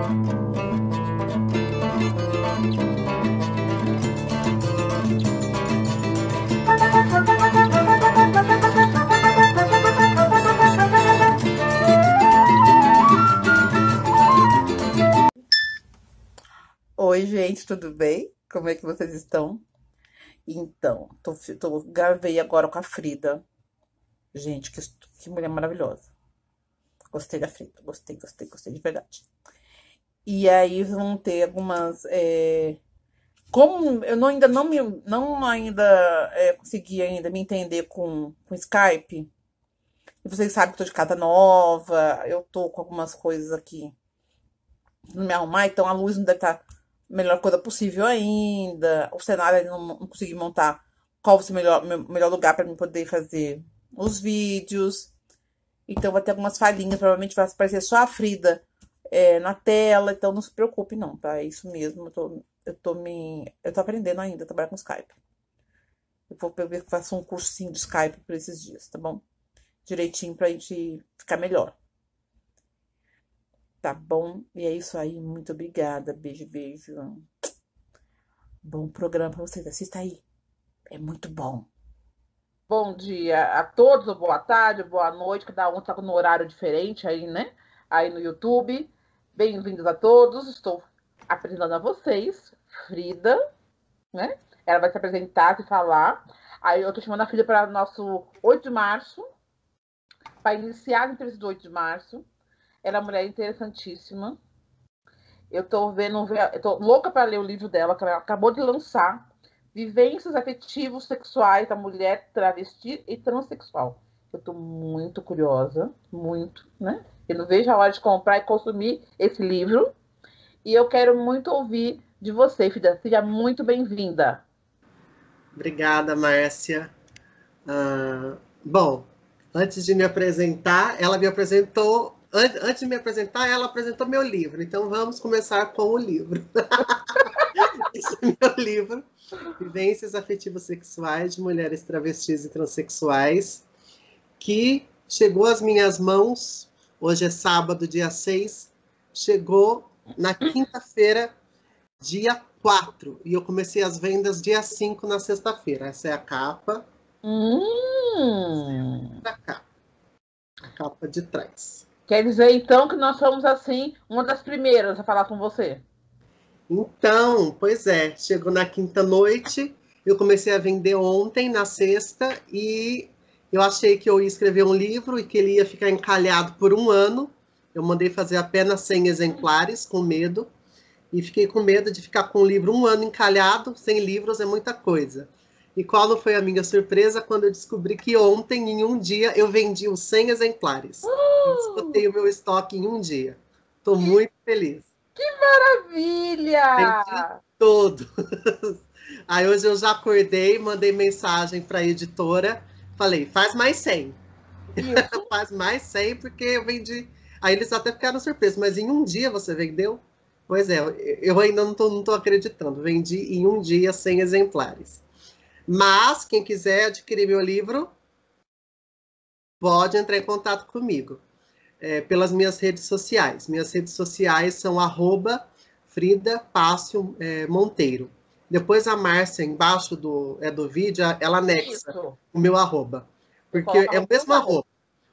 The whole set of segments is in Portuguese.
Oi, gente, tudo bem? Como é que vocês estão? Então, gravei agora com a Frida. Gente, que mulher maravilhosa. Gostei da Frida, gostei de verdade. E aí vão ter algumas. Como eu ainda não ainda consegui ainda me entender com Skype. E vocês sabem que eu tô de casa nova, eu tô com algumas coisas aqui pra me arrumar, então a luz não deve estar a melhor coisa possível ainda. O cenário ainda não consegui montar qual vai ser o melhor lugar para mim poder fazer os vídeos. Então vai ter algumas falhinhas, provavelmente vai aparecer só a Frida na tela, então não se preocupe não, tá? É isso mesmo, eu tô aprendendo ainda a trabalhar com Skype. Eu vou ver que faço um cursinho de Skype por esses dias, tá bom? Direitinho pra gente ficar melhor. Tá bom? E é isso aí. Muito obrigada. Beijo, beijo. Bom programa pra vocês. Assista aí. É muito bom. Bom dia a todos, ou boa tarde, ou boa noite. Cada um tá no horário diferente aí, né? Aí no YouTube. Bem-vindos a todos. Estou apresentando a vocês, Frida, né? Ela vai se apresentar, se falar. Aí eu tô chamando a Frida para o nosso 8 de março, para iniciar a entrevista do 8 de março. Ela é uma mulher interessantíssima. Eu tô louca para ler o livro dela, que ela acabou de lançar. Vivências afetivos sexuais da mulher travesti e transexual. Eu tô muito curiosa, muito, né? Eu não vejo a hora de comprar e consumir esse livro. E eu quero muito ouvir de você, Frida. Seja muito bem-vinda. Obrigada, Márcia. Bom, antes de me apresentar, ela me apresentou. Antes de me apresentar, ela apresentou meu livro. Então, vamos começar com o livro. Esse é meu livro, Vivências Afetivas Sexuais de Mulheres Travestis e Transsexuais, que chegou às minhas mãos, hoje é sábado, dia 6, chegou na quinta-feira, dia 4, e eu comecei as vendas dia 5 na sexta-feira. Essa é a capa. Da capa. A capa de trás. Quer dizer, então, que nós somos, assim, uma das primeiras a falar com você. Então, pois é, chegou na quinta noite, eu comecei a vender ontem, na sexta, e eu achei que eu ia escrever um livro e que ele ia ficar encalhado por um ano. Eu mandei fazer apenas 100 exemplares, com medo, e fiquei com medo de ficar com o livro um ano encalhado. 100 livros é muita coisa. E qual não foi a minha surpresa quando eu descobri que ontem, em um dia, eu vendi os 100 exemplares. Eu esgotei o meu estoque em um dia. Estou muito feliz. Que maravilha! Vendi todos. Aí hoje eu já acordei, mandei mensagem para a editora, falei, faz mais 100. Isso. Faz mais 100 porque eu vendi. Aí eles até ficaram surpresos, mas em um dia você vendeu? Pois é, eu ainda não tô acreditando. Vendi em um dia 100 exemplares. Mas quem quiser adquirir meu livro, pode entrar em contato comigo pelas minhas redes sociais. Minhas redes sociais são Frida Pássio Monteiro. Depois a Márcia, embaixo do vídeo, ela anexa Isso. o meu arroba. Porque é o mesmo arroba.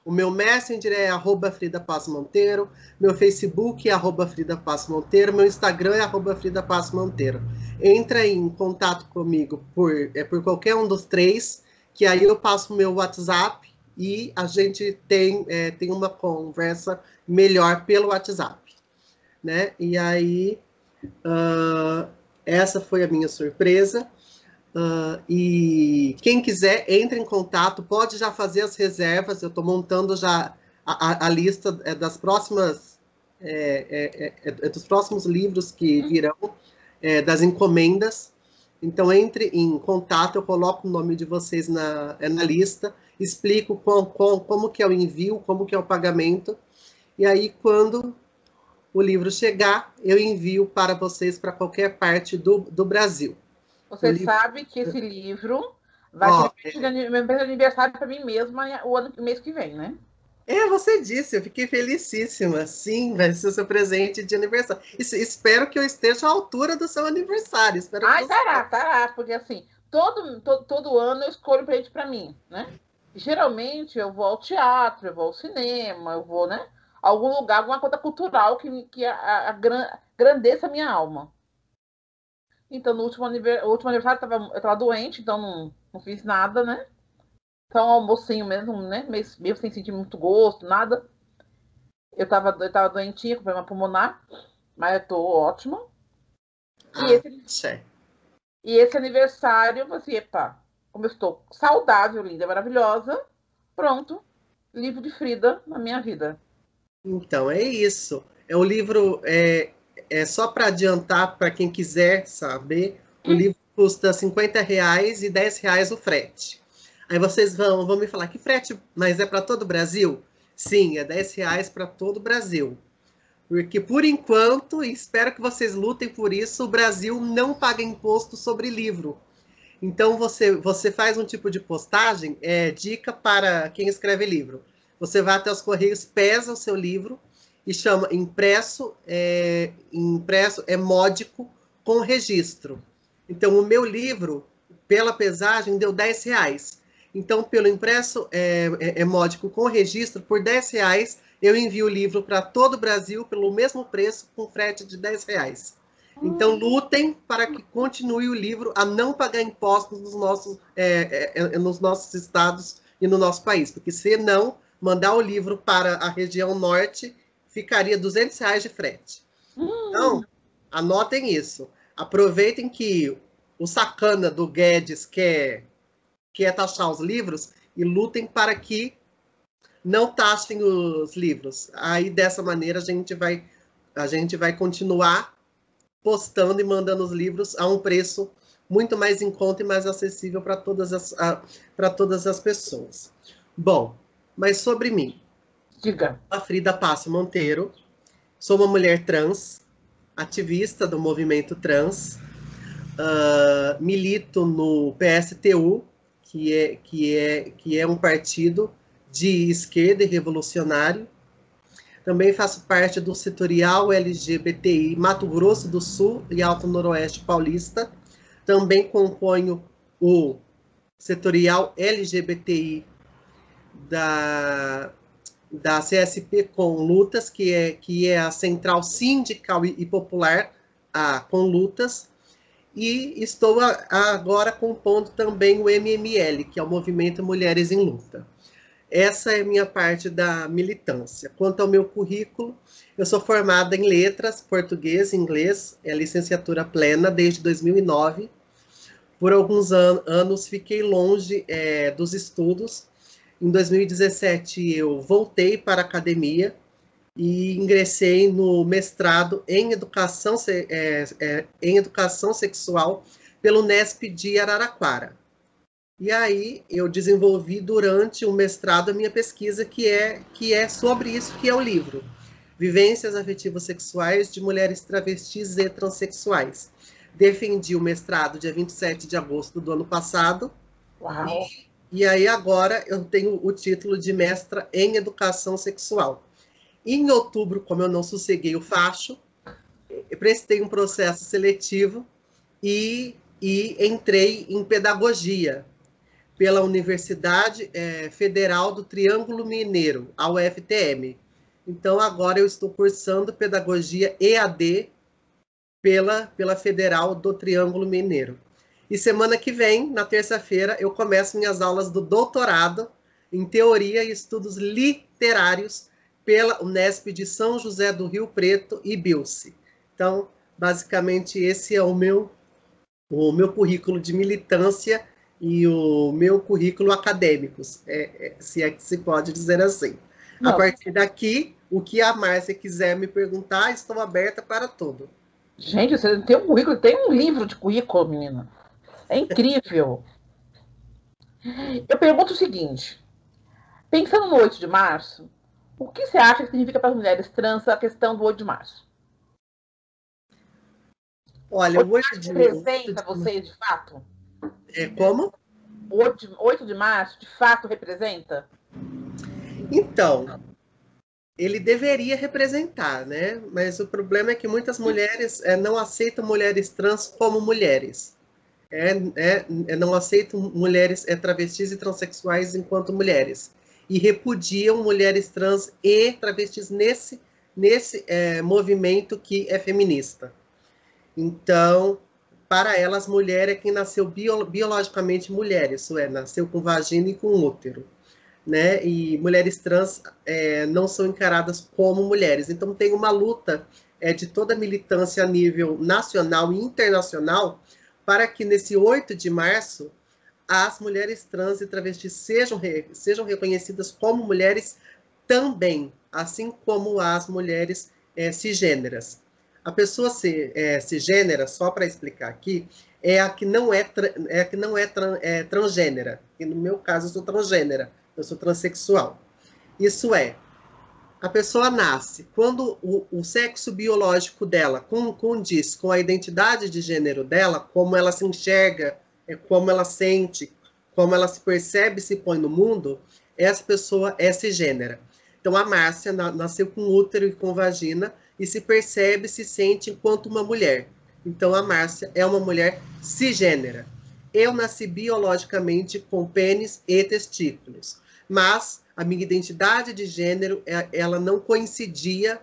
O meu Messenger é @Frida Passo Monteiro, meu Facebook é @Frida Passo Monteiro, meu Instagram é @Frida Passo Monteiro. Entra em contato comigo por qualquer um dos três, que aí eu passo o meu WhatsApp e a gente tem uma conversa melhor pelo WhatsApp, né? E aí, essa foi a minha surpresa. E quem quiser, entre em contato, pode já fazer as reservas. Eu estou montando já a lista das próximas dos próximos livros que virão, das encomendas. Então, entre em contato, eu coloco o nome de vocês na lista, explico como que é o envio, como que é o pagamento, e aí, quando o livro chegar, eu envio para vocês para qualquer parte do Brasil. Você sabe que esse livro vai ser meu aniversário para mim mesma o mês que vem, né? Você disse, eu fiquei felicíssima. Sim, vai ser o seu presente de aniversário. Espero que eu esteja à altura do seu aniversário. Espero que Ai, você. tará, porque assim, todo ano eu escolho um presente pra mim, né? Geralmente eu vou ao teatro, eu vou ao cinema, eu vou, né? A algum lugar, alguma coisa cultural que grandeça a minha alma. Então, no último aniversário eu tava doente, então não fiz nada, né? Então, um almocinho mesmo, né? Meio sem sentir muito gosto, nada. Eu tava doentinha, com problema pulmonar, mas eu tô ótima. E Ah, esse, xé. e esse aniversário, eu falei assim, epa, como eu estou saudável, linda, maravilhosa, pronto, livro de Frida na minha vida. Então, é isso. É o livro, é só para adiantar para quem quiser saber, o livro custa R$ 50 e R$ 10 o frete. Aí vocês vão me falar, que frete, mas é para todo o Brasil? Sim, é R$ 10 para todo o Brasil. Porque, por enquanto, e espero que vocês lutem por isso, o Brasil não paga imposto sobre livro. Então, você faz um tipo de postagem, dica para quem escreve livro. Você vai até os Correios, pesa o seu livro e chama impresso é módico com registro. Então, o meu livro, pela pesagem, deu R$ 10. Então, pelo impresso é módico com registro, por R$ 10, eu envio o livro para todo o Brasil pelo mesmo preço, com frete de R$ 10. Então, lutem para que continue o livro a não pagar impostos nos nossos estados e no nosso país, porque se não mandar o livro para a região norte, ficaria R$ 200 de frete. Então, Hum, anotem isso. Aproveitem que o sacana do Guedes quer taxar os livros e lutem para que não taxem os livros. Aí, dessa maneira, a gente vai continuar postando e mandando os livros a um preço muito mais em conta e mais acessível para todas as pessoas. Bom, mas sobre mim, diga. a Frida Passo Monteiro, sou uma mulher trans, ativista do movimento trans, milito no PSTU, que é um partido de esquerda e revolucionário. Também faço parte do setorial LGBTI Mato Grosso do Sul e Alto Noroeste Paulista. Também componho o setorial LGBTI da CSP com Lutas, que é a central sindical e popular com Lutas. E estou agora compondo também o MML, que é o Movimento Mulheres em Luta. Essa é a minha parte da militância. Quanto ao meu currículo, eu sou formada em letras, português e inglês, licenciatura plena desde 2009. Por alguns anos fiquei longe dos estudos. Em 2017 eu voltei para a academia e ingressei no mestrado em educação sexual pelo Nesp de Araraquara. E aí eu desenvolvi durante o mestrado a minha pesquisa que é sobre isso que é o livro. Vivências afetivas sexuais de mulheres travestis e transexuais. Defendi o mestrado dia 27 de agosto do ano passado. Uau. E aí agora eu tenho o título de mestra em educação sexual. Em outubro, como eu não sosseguei o facho, eu prestei um processo seletivo e entrei em pedagogia pela Universidade Federal do Triângulo Mineiro, a UFTM. Então, agora eu estou cursando Pedagogia EAD pela Federal do Triângulo Mineiro. E semana que vem, na terça-feira, eu começo minhas aulas do doutorado em Teoria e Estudos Literários pela Unesp de São José do Rio Preto e Bilce. Então, basicamente, esse é o meu currículo de militância e o meu currículo acadêmico, se é que se pode dizer assim. A Não, partir daqui, o que a Márcia quiser me perguntar, estou aberta para tudo. gente, você tem um currículo, tem um livro de currículo, menina. É incrível. Eu pergunto o seguinte: pensando no 8 de março, o que você acha que significa para as mulheres trans a questão do 8 de março? Olha, 8 o de 8 março de, o 8 representa de vocês de fato? é como? O 8 de março de fato representa? Então, ele deveria representar, né? Mas o problema é que muitas mulheres não aceitam mulheres trans como mulheres. Não aceitam mulheres travestis e transexuais enquanto mulheres. E repudiam mulheres trans e travestis nesse movimento que é feminista. Então, para elas, mulher é quem nasceu biologicamente mulher, isso é, nasceu com vagina e com útero. Né? E mulheres trans não são encaradas como mulheres. Então tem uma luta de toda a militância a nível nacional e internacional para que nesse 8 de março as mulheres trans e travestis sejam reconhecidas como mulheres também, assim como as mulheres cisgêneras. A pessoa cisgênera, só para explicar aqui, é a que não é transgênera. E no meu caso, eu sou transgênera. Eu sou transexual. Isso é, a pessoa nasce, quando o sexo biológico dela condiz com a identidade de gênero dela, como ela se enxerga, como ela sente, como ela se percebe e se põe no mundo, essa pessoa é cisgênera. Então a Márcia nasceu com útero e com vagina e se percebe, se sente enquanto uma mulher. Então a Márcia é uma mulher cisgênera. Eu nasci biologicamente com pênis e testículos, mas a minha identidade de gênero ela não coincidia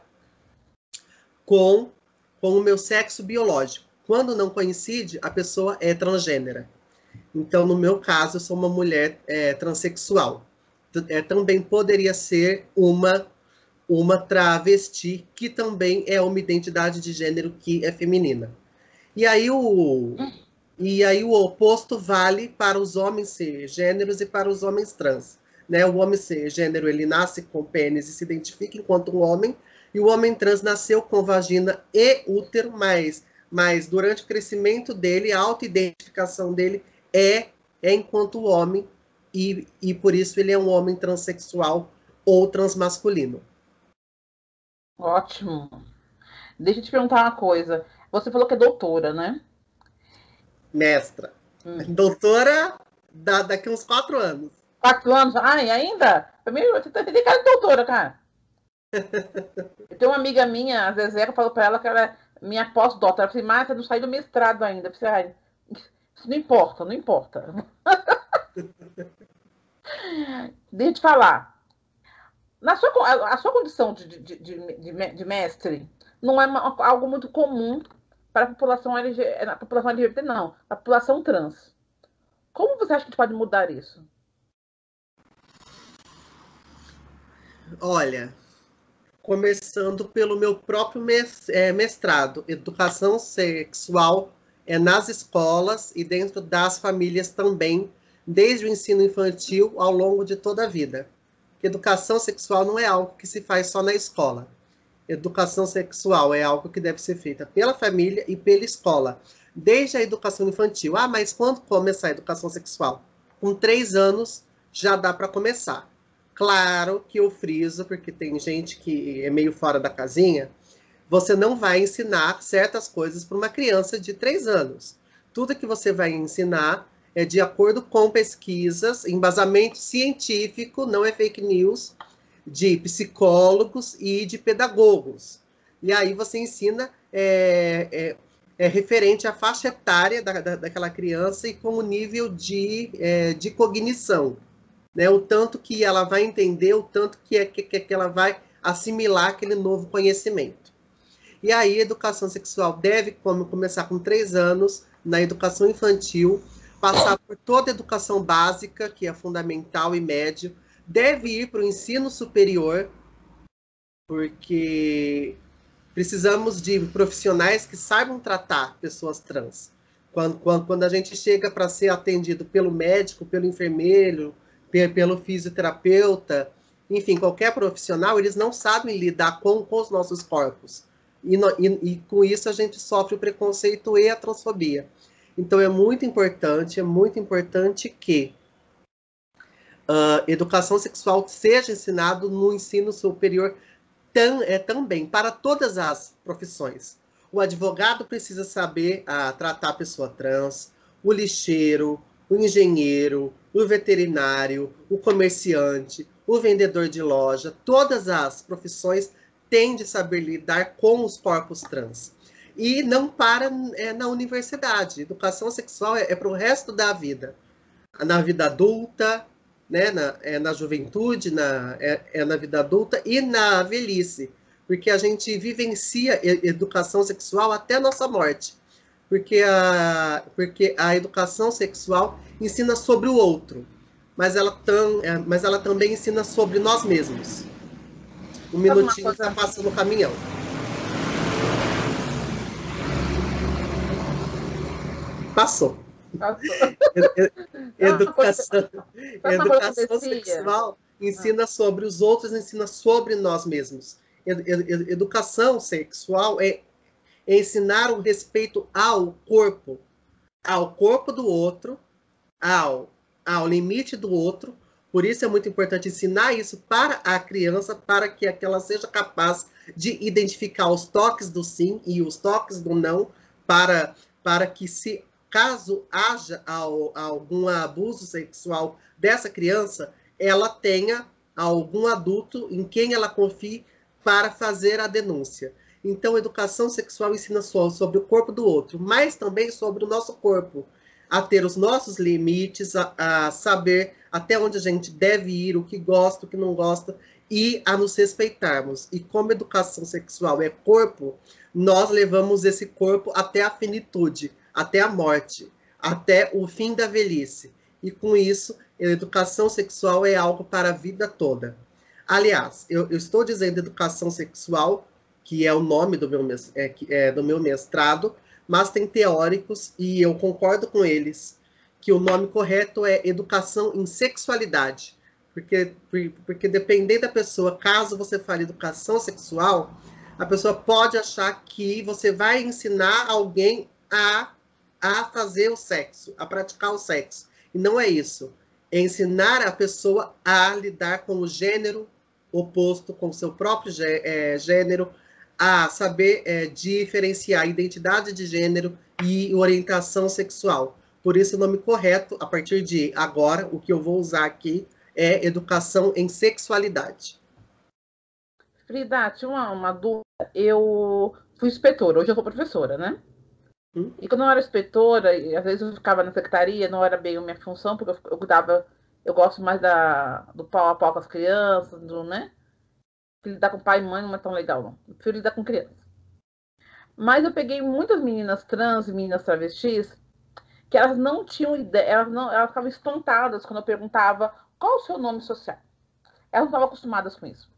com o meu sexo biológico. Quando não coincide, a pessoa é transgênera. Então, no meu caso, eu sou uma mulher transexual. Também poderia ser uma travesti, que também é uma identidade de gênero que é feminina. E aí o oposto vale para os homens cisgêneros e para os homens trans. Né? O homem cisgênero, ele nasce com pênis e se identifica enquanto um homem, e o homem trans nasceu com vagina e útero, mas durante o crescimento dele, a autoidentificação dele é enquanto homem, e por isso ele é um homem transexual ou transmasculino. Ótimo. Deixa eu te perguntar uma coisa. Você falou que é doutora, né? Mestra. Doutora daqui uns 4 anos. 4 anos? Ai, ainda? Pra mim, você tem cara de doutora, cara. Eu tenho uma amiga minha, a Zezé, que eu falo pra ela que ela é minha pós-doutora. Ela falou assim, Márcia, não saí do mestrado ainda. Eu falei, isso não importa, não importa. Deixa eu te falar. A sua condição de mestre não é algo muito comum para a população LGBT, não. A população trans. Como você acha que a gente pode mudar isso? Olha, começando pelo meu próprio mestrado, educação sexual nas escolas e dentro das famílias também, desde o ensino infantil ao longo de toda a vida. Educação sexual não é algo que se faz só na escola. Educação sexual é algo que deve ser feita pela família e pela escola, desde a educação infantil. Ah, mas quando começar a educação sexual? Com 3 anos já dá para começar. Claro que eu friso, porque tem gente que é meio fora da casinha, você não vai ensinar certas coisas para uma criança de 3 anos. Tudo que você vai ensinar é de acordo com pesquisas, embasamento científico, não é fake news, de psicólogos e de pedagogos. E aí você ensina referente à faixa etária daquela criança e com o nível de cognição. Né? O tanto que ela vai entender, o tanto que ela vai assimilar aquele novo conhecimento. E aí a educação sexual deve começar com 3 anos, na educação infantil, passar por toda a educação básica, que é fundamental e médio, deve ir para o ensino superior, porque precisamos de profissionais que saibam tratar pessoas trans. Quando a gente chega para ser atendido pelo médico, pelo enfermeiro, pelo fisioterapeuta, enfim, qualquer profissional, eles não sabem lidar com os nossos corpos. E com isso a gente sofre o preconceito e a transfobia. Então é muito importante que educação sexual seja ensinado no ensino superior também, para todas as profissões. O advogado precisa saber tratar a pessoa trans, o lixeiro, o engenheiro, o veterinário, o comerciante, o vendedor de loja, todas as profissões têm de saber lidar com os corpos trans. E não para na universidade. Educação sexual é para o resto da vida. Na vida adulta, né, na juventude, na vida adulta e na velhice. Porque a gente vivencia educação sexual até a nossa morte. Porque a educação sexual ensina sobre o outro, mas ela também ensina sobre nós mesmos. Um minutinho, está passando o caminhão. Passou. Educação sexual ensina sobre os outros, ensina sobre nós mesmos. Educação sexual é ensinar o respeito ao corpo do outro, ao limite do outro. Por isso é muito importante ensinar isso para a criança, para que ela seja capaz de identificar os toques do sim e os toques do não, para que, se caso haja algum abuso sexual dessa criança, ela tenha algum adulto em quem ela confie para fazer a denúncia. Então, educação sexual ensina só sobre o corpo do outro, mas também sobre o nosso corpo, a ter os nossos limites, a saber até onde a gente deve ir, o que gosta, o que não gosta, e a nos respeitarmos. E como educação sexual é corpo, nós levamos esse corpo até a finitude, até a morte, até o fim da velhice. E com isso, a educação sexual é algo para a vida toda. Aliás, eu estou dizendo educação sexual, que é o nome do meu mestrado, mas tem teóricos, e eu concordo com eles, que o nome correto é educação em sexualidade. Porque dependendo da pessoa, caso você fale educação sexual, a pessoa pode achar que você vai ensinar alguém a fazer o sexo, a praticar o sexo. E não é isso. É ensinar a pessoa a lidar com o gênero oposto, com o seu próprio gênero, a saber diferenciar identidade de gênero e orientação sexual. Por isso, o nome correto, a partir de agora, o que eu vou usar aqui é educação em sexualidade. Frida, tinha uma dúvida. Eu fui inspetora, hoje eu sou professora, né? E quando eu era inspetora, e às vezes eu ficava na secretaria, não era bem a minha função, porque eu cuidava, eu gosto mais do pau a pau com as crianças, né? Lidar com pai e mãe não é tão legal, não. Eu prefiro lidar com criança. Mas eu peguei muitas meninas trans, meninas travestis, que elas não tinham ideia, elas ficavam espantadas quando eu perguntava qual o seu nome social. Elas não estavam acostumadas com isso.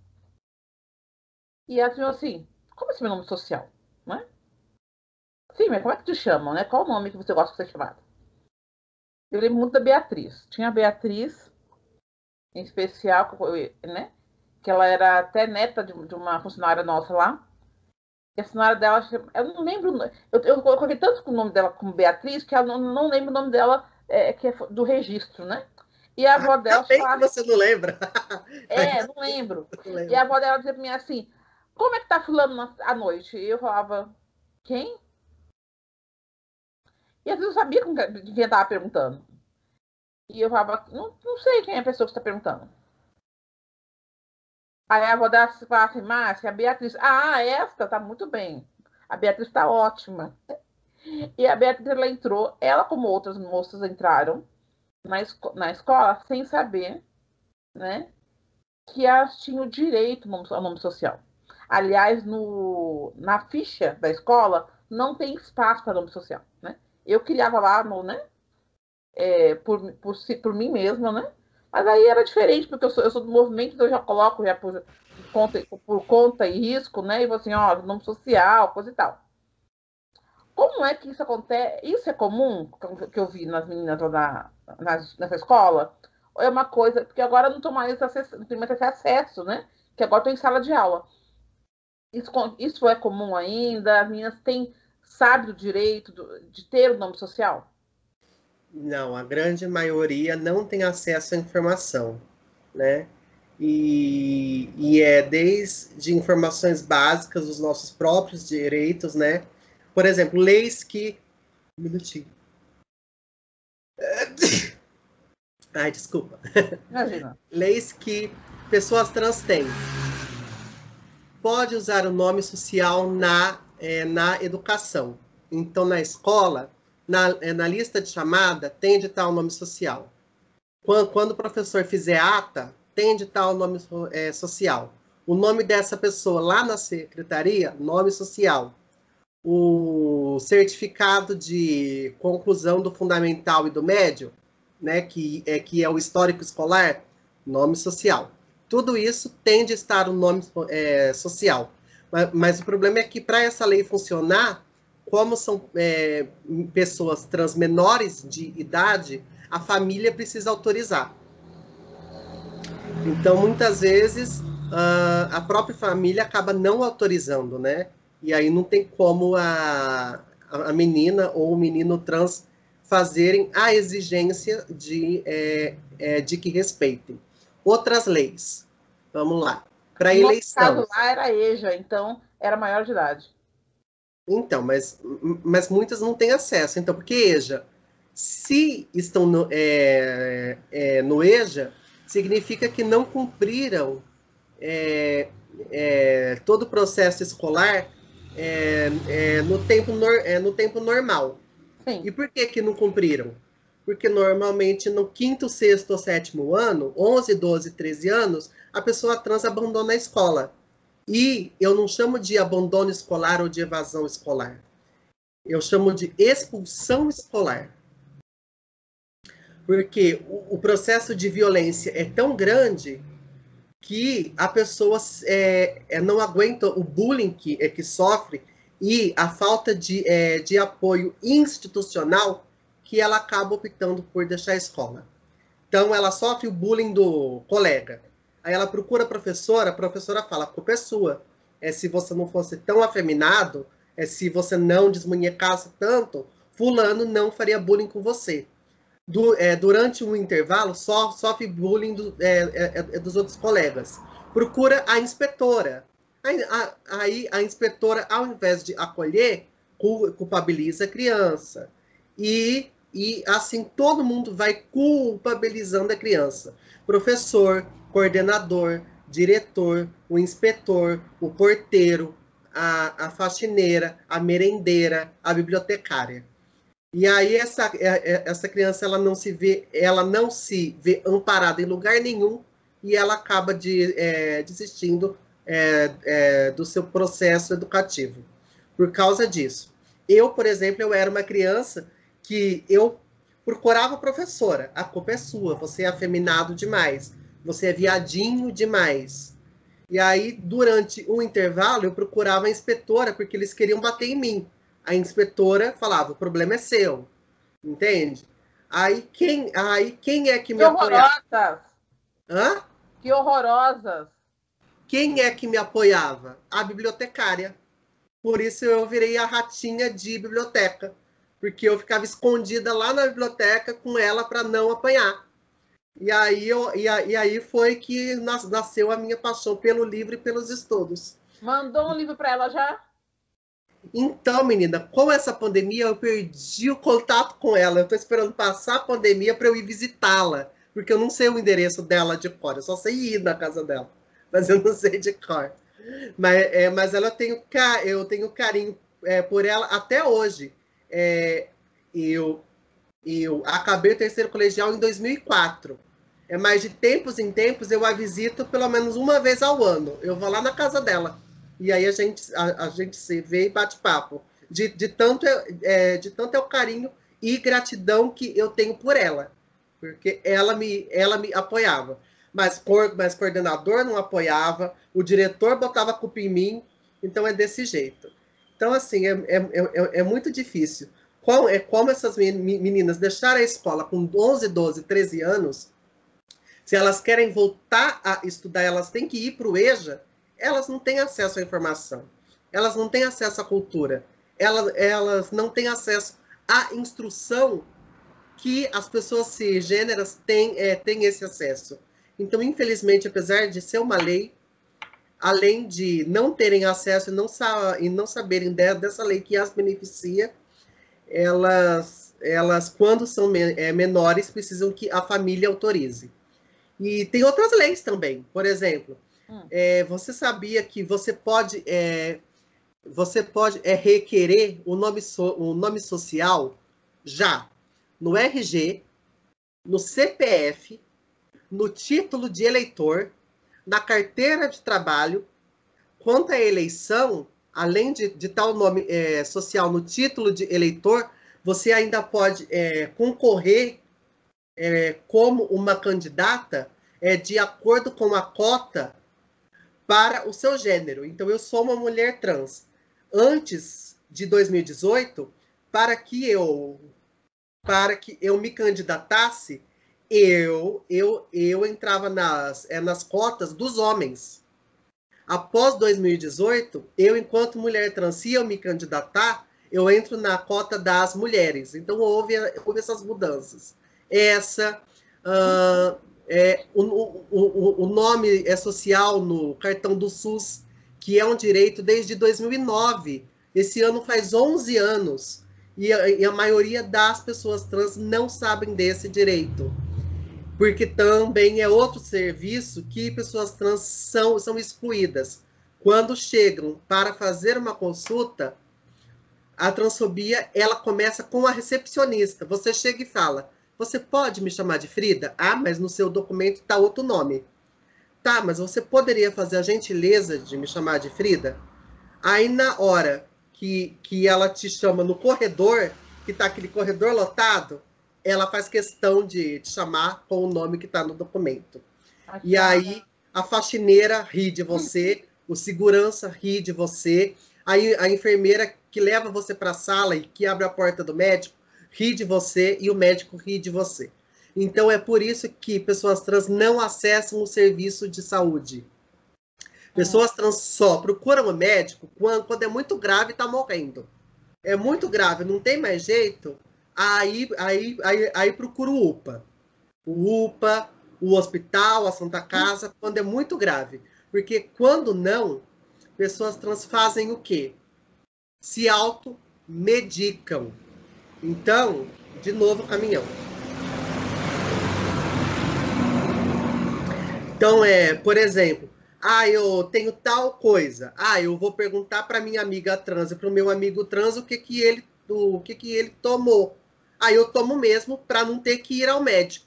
E elas diziam assim, como esse meu nome social? Não é? Sim, mas como é que te chamam, né? Qual o nome que você gosta de ser chamado? Eu lembro muito da Beatriz. Tinha a Beatriz, em especial, né? Que ela era até neta de uma funcionária nossa lá. E a funcionária dela, eu não lembro, eu coloquei tanto o nome dela como Beatriz, que eu não lembro o nome dela, que é do registro, né? E a avó dela falava... que você não lembra. Não lembro. E a avó dela dizia pra mim assim, como é que tá fulano à noite? E eu falava, quem? E às vezes eu sabia de quem estava perguntando. E eu falava, não sei quem é a pessoa que está perguntando. Aí a avó dela falava assim, Márcia, a Beatriz. Ah, esta tá muito bem. A Beatriz está ótima. E a Beatriz, ela entrou, ela como outras moças entraram na escola sem saber, né, que elas tinham direito ao nome social. Aliás, na ficha da escola não tem espaço para nome social, né? Eu criava lá né, por mim mesma, né? Mas aí era diferente, porque eu sou do movimento, então eu já coloco já por conta e risco, né? E vou assim, ó, nome social, coisa e tal. Como é que isso acontece? Isso é comum que eu vi nas meninas lá nessa escola? Ou é uma coisa, porque agora eu não tenho mais esse acesso, né? Que agora estou em sala de aula. Isso é comum ainda? As meninas sabem do direito de ter o nome social? Não, a grande maioria não tem acesso à informação, né? E é desde informações básicas dos nossos próprios direitos, né? Por exemplo, leis que... Um minutinho. Ai, desculpa. Imagina. Leis que pessoas trans têm? Pode usar o nome social na educação. Então, na escola, na lista de chamada, tem de estar o nome social. Quando o professor fizer ata, tem de estar o nome social. O nome dessa pessoa lá na secretaria, nome social. O certificado de conclusão do fundamental e do médio, né, que é o histórico escolar, nome social. Tudo isso tem de estar o nome social. Mas o problema é que, para essa lei funcionar, como são pessoas trans menores de idade, a família precisa autorizar. Então, muitas vezes, a própria família acaba não autorizando, né? E aí não tem como a menina ou o menino trans fazerem a exigência de que respeitem. Outras leis. Vamos lá. Para No nosso eleição. caso lá era EJA, então era maior de idade. Então, mas muitas não têm acesso. Então, porque EJA, se estão no EJA, significa que não cumpriram todo o processo escolar no tempo normal. Sim. E por que não cumpriram? Porque normalmente no quinto, sexto ou sétimo ano, 11, 12, 13 anos, a pessoa trans abandona a escola. E eu não chamo de abandono escolar ou de evasão escolar. Eu chamo de expulsão escolar. Porque o processo de violência é tão grande que a pessoa não aguenta o bullying que sofre e a falta de apoio institucional que ela acaba optando por deixar a escola. Então, ela sofre o bullying do colega. Aí ela procura a professora fala, a culpa é sua. Se você não fosse tão afeminado, se você não desmunhecasse tanto, fulano não faria bullying com você. Durante um intervalo, sofre bullying dos outros colegas. Procura a inspetora. Aí a inspetora, ao invés de acolher, culpabiliza a criança. E assim todo mundo vai culpabilizando a criança. Professor, coordenador, diretor, o inspetor, o porteiro, a faxineira, a merendeira, a bibliotecária. E aí essa criança ela não se vê amparada em lugar nenhum e ela acaba desistindo do seu processo educativo por causa disso. Eu, por exemplo, eu era uma criança que eu procurava professora. A culpa é sua, você é afeminado demais, você é viadinho demais. E aí, durante um intervalo, eu procurava a inspetora, porque eles queriam bater em mim. A inspetora falava, o problema é seu, entende? Aí quem é que me Que apoiava? horrorosas! Hã? Que horrorosas! Quem é que me apoiava? A bibliotecária. Por isso eu virei a ratinha de biblioteca, porque eu ficava escondida lá na biblioteca com ela para não apanhar. E aí foi que nasceu a minha paixão pelo livro e pelos estudos. Mandou um livro para ela já? Então, menina, com essa pandemia eu perdi o contato com ela. Eu estou esperando passar a pandemia para eu ir visitá-la, porque eu não sei o endereço dela de cor. Eu só sei ir na casa dela, mas eu não sei de cor. Mas eu tenho carinho por ela até hoje. Eu, eu acabei o terceiro colegial em 2004. Mas de tempos em tempos eu a visito pelo menos uma vez ao ano. Eu vou lá na casa dela. E aí a gente se vê e bate papo. De tanto é o carinho e gratidão que eu tenho por ela. Porque ela me apoiava. Mas coordenador não apoiava, o diretor botava a culpa em mim, então é desse jeito. Então, assim, é muito difícil. Como essas meninas deixaram a escola com 11, 12, 13 anos, se elas querem voltar a estudar, elas têm que ir para o EJA, elas não têm acesso à informação, elas não têm acesso à cultura, elas não têm acesso à instrução que as pessoas cisgêneras têm esse acesso. Então, infelizmente, apesar de ser uma lei, além de não terem acesso e não saberem dessa lei que as beneficia, elas quando são menores, precisam que a família autorize. E tem outras leis também. Por exemplo, Hum. você sabia que você pode requerer o nome social já no RG, no CPF, no título de eleitor, na carteira de trabalho. Quanto à eleição, além de tal nome social no título de eleitor, você ainda pode concorrer como uma candidata de acordo com a cota para o seu gênero. Então, eu sou uma mulher trans. Antes de 2018, para que eu me candidatasse, eu entrava nas cotas dos homens. Após 2018, eu, enquanto mulher trans, se eu me candidatar, eu entro na cota das mulheres. Então, houve essas mudanças. Essa, uh, o nome é social no cartão do SUS, que é um direito desde 2009. Esse ano faz 11 anos. E a maioria das pessoas trans não sabem desse direito, porque também é outro serviço que pessoas trans são excluídas. Quando chegam para fazer uma consulta, a transfobia ela começa com a recepcionista. Você chega e fala: você pode me chamar de Frida? Ah, mas no seu documento está outro nome. Tá, mas você poderia fazer a gentileza de me chamar de Frida? Aí na hora que ela te chama no corredor, que tá aquele corredor lotado, ela faz questão de te chamar com o nome que está no documento. Ai, E que ótimo. aí a faxineira ri de você, o segurança ri de você, aí a enfermeira que leva você para a sala e que abre a porta do médico ri de você e o médico ri de você. Então é por isso que pessoas trans não acessam o serviço de saúde. Hum. Pessoas trans só procuram o médico quando é muito grave e está morrendo. É muito grave, não tem mais jeito, aí procura o UPA. O UPA, o hospital, a Santa Casa, quando é muito grave. Porque quando não, pessoas trans fazem o quê? Se automedicam. Então, de novo, caminhão. Então, por exemplo, eu tenho tal coisa. Eu vou perguntar para minha amiga trans e para o meu amigo trans o que que ele tomou. Aí eu tomo mesmo para não ter que ir ao médico.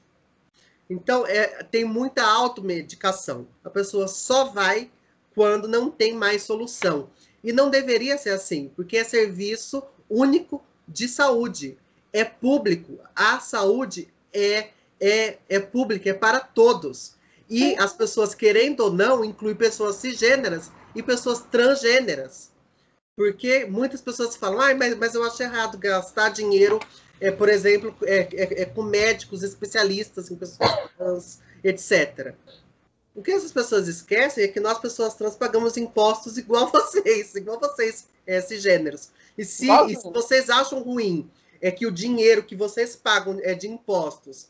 Então, tem muita automedicação. A pessoa só vai quando não tem mais solução. E não deveria ser assim, porque é serviço único de saúde. É público. A saúde é pública, é para todos. E Sim. as pessoas, querendo ou não, inclui pessoas cisgêneras e pessoas transgêneras. Porque muitas pessoas falam, mas eu acho errado gastar dinheiro, por exemplo, com médicos especialistas em pessoas trans, etc. O que essas pessoas esquecem é que nós, pessoas trans, pagamos impostos igual vocês, cisgêneros. E se Igualzinho. vocês acham ruim que o dinheiro que vocês pagam de impostos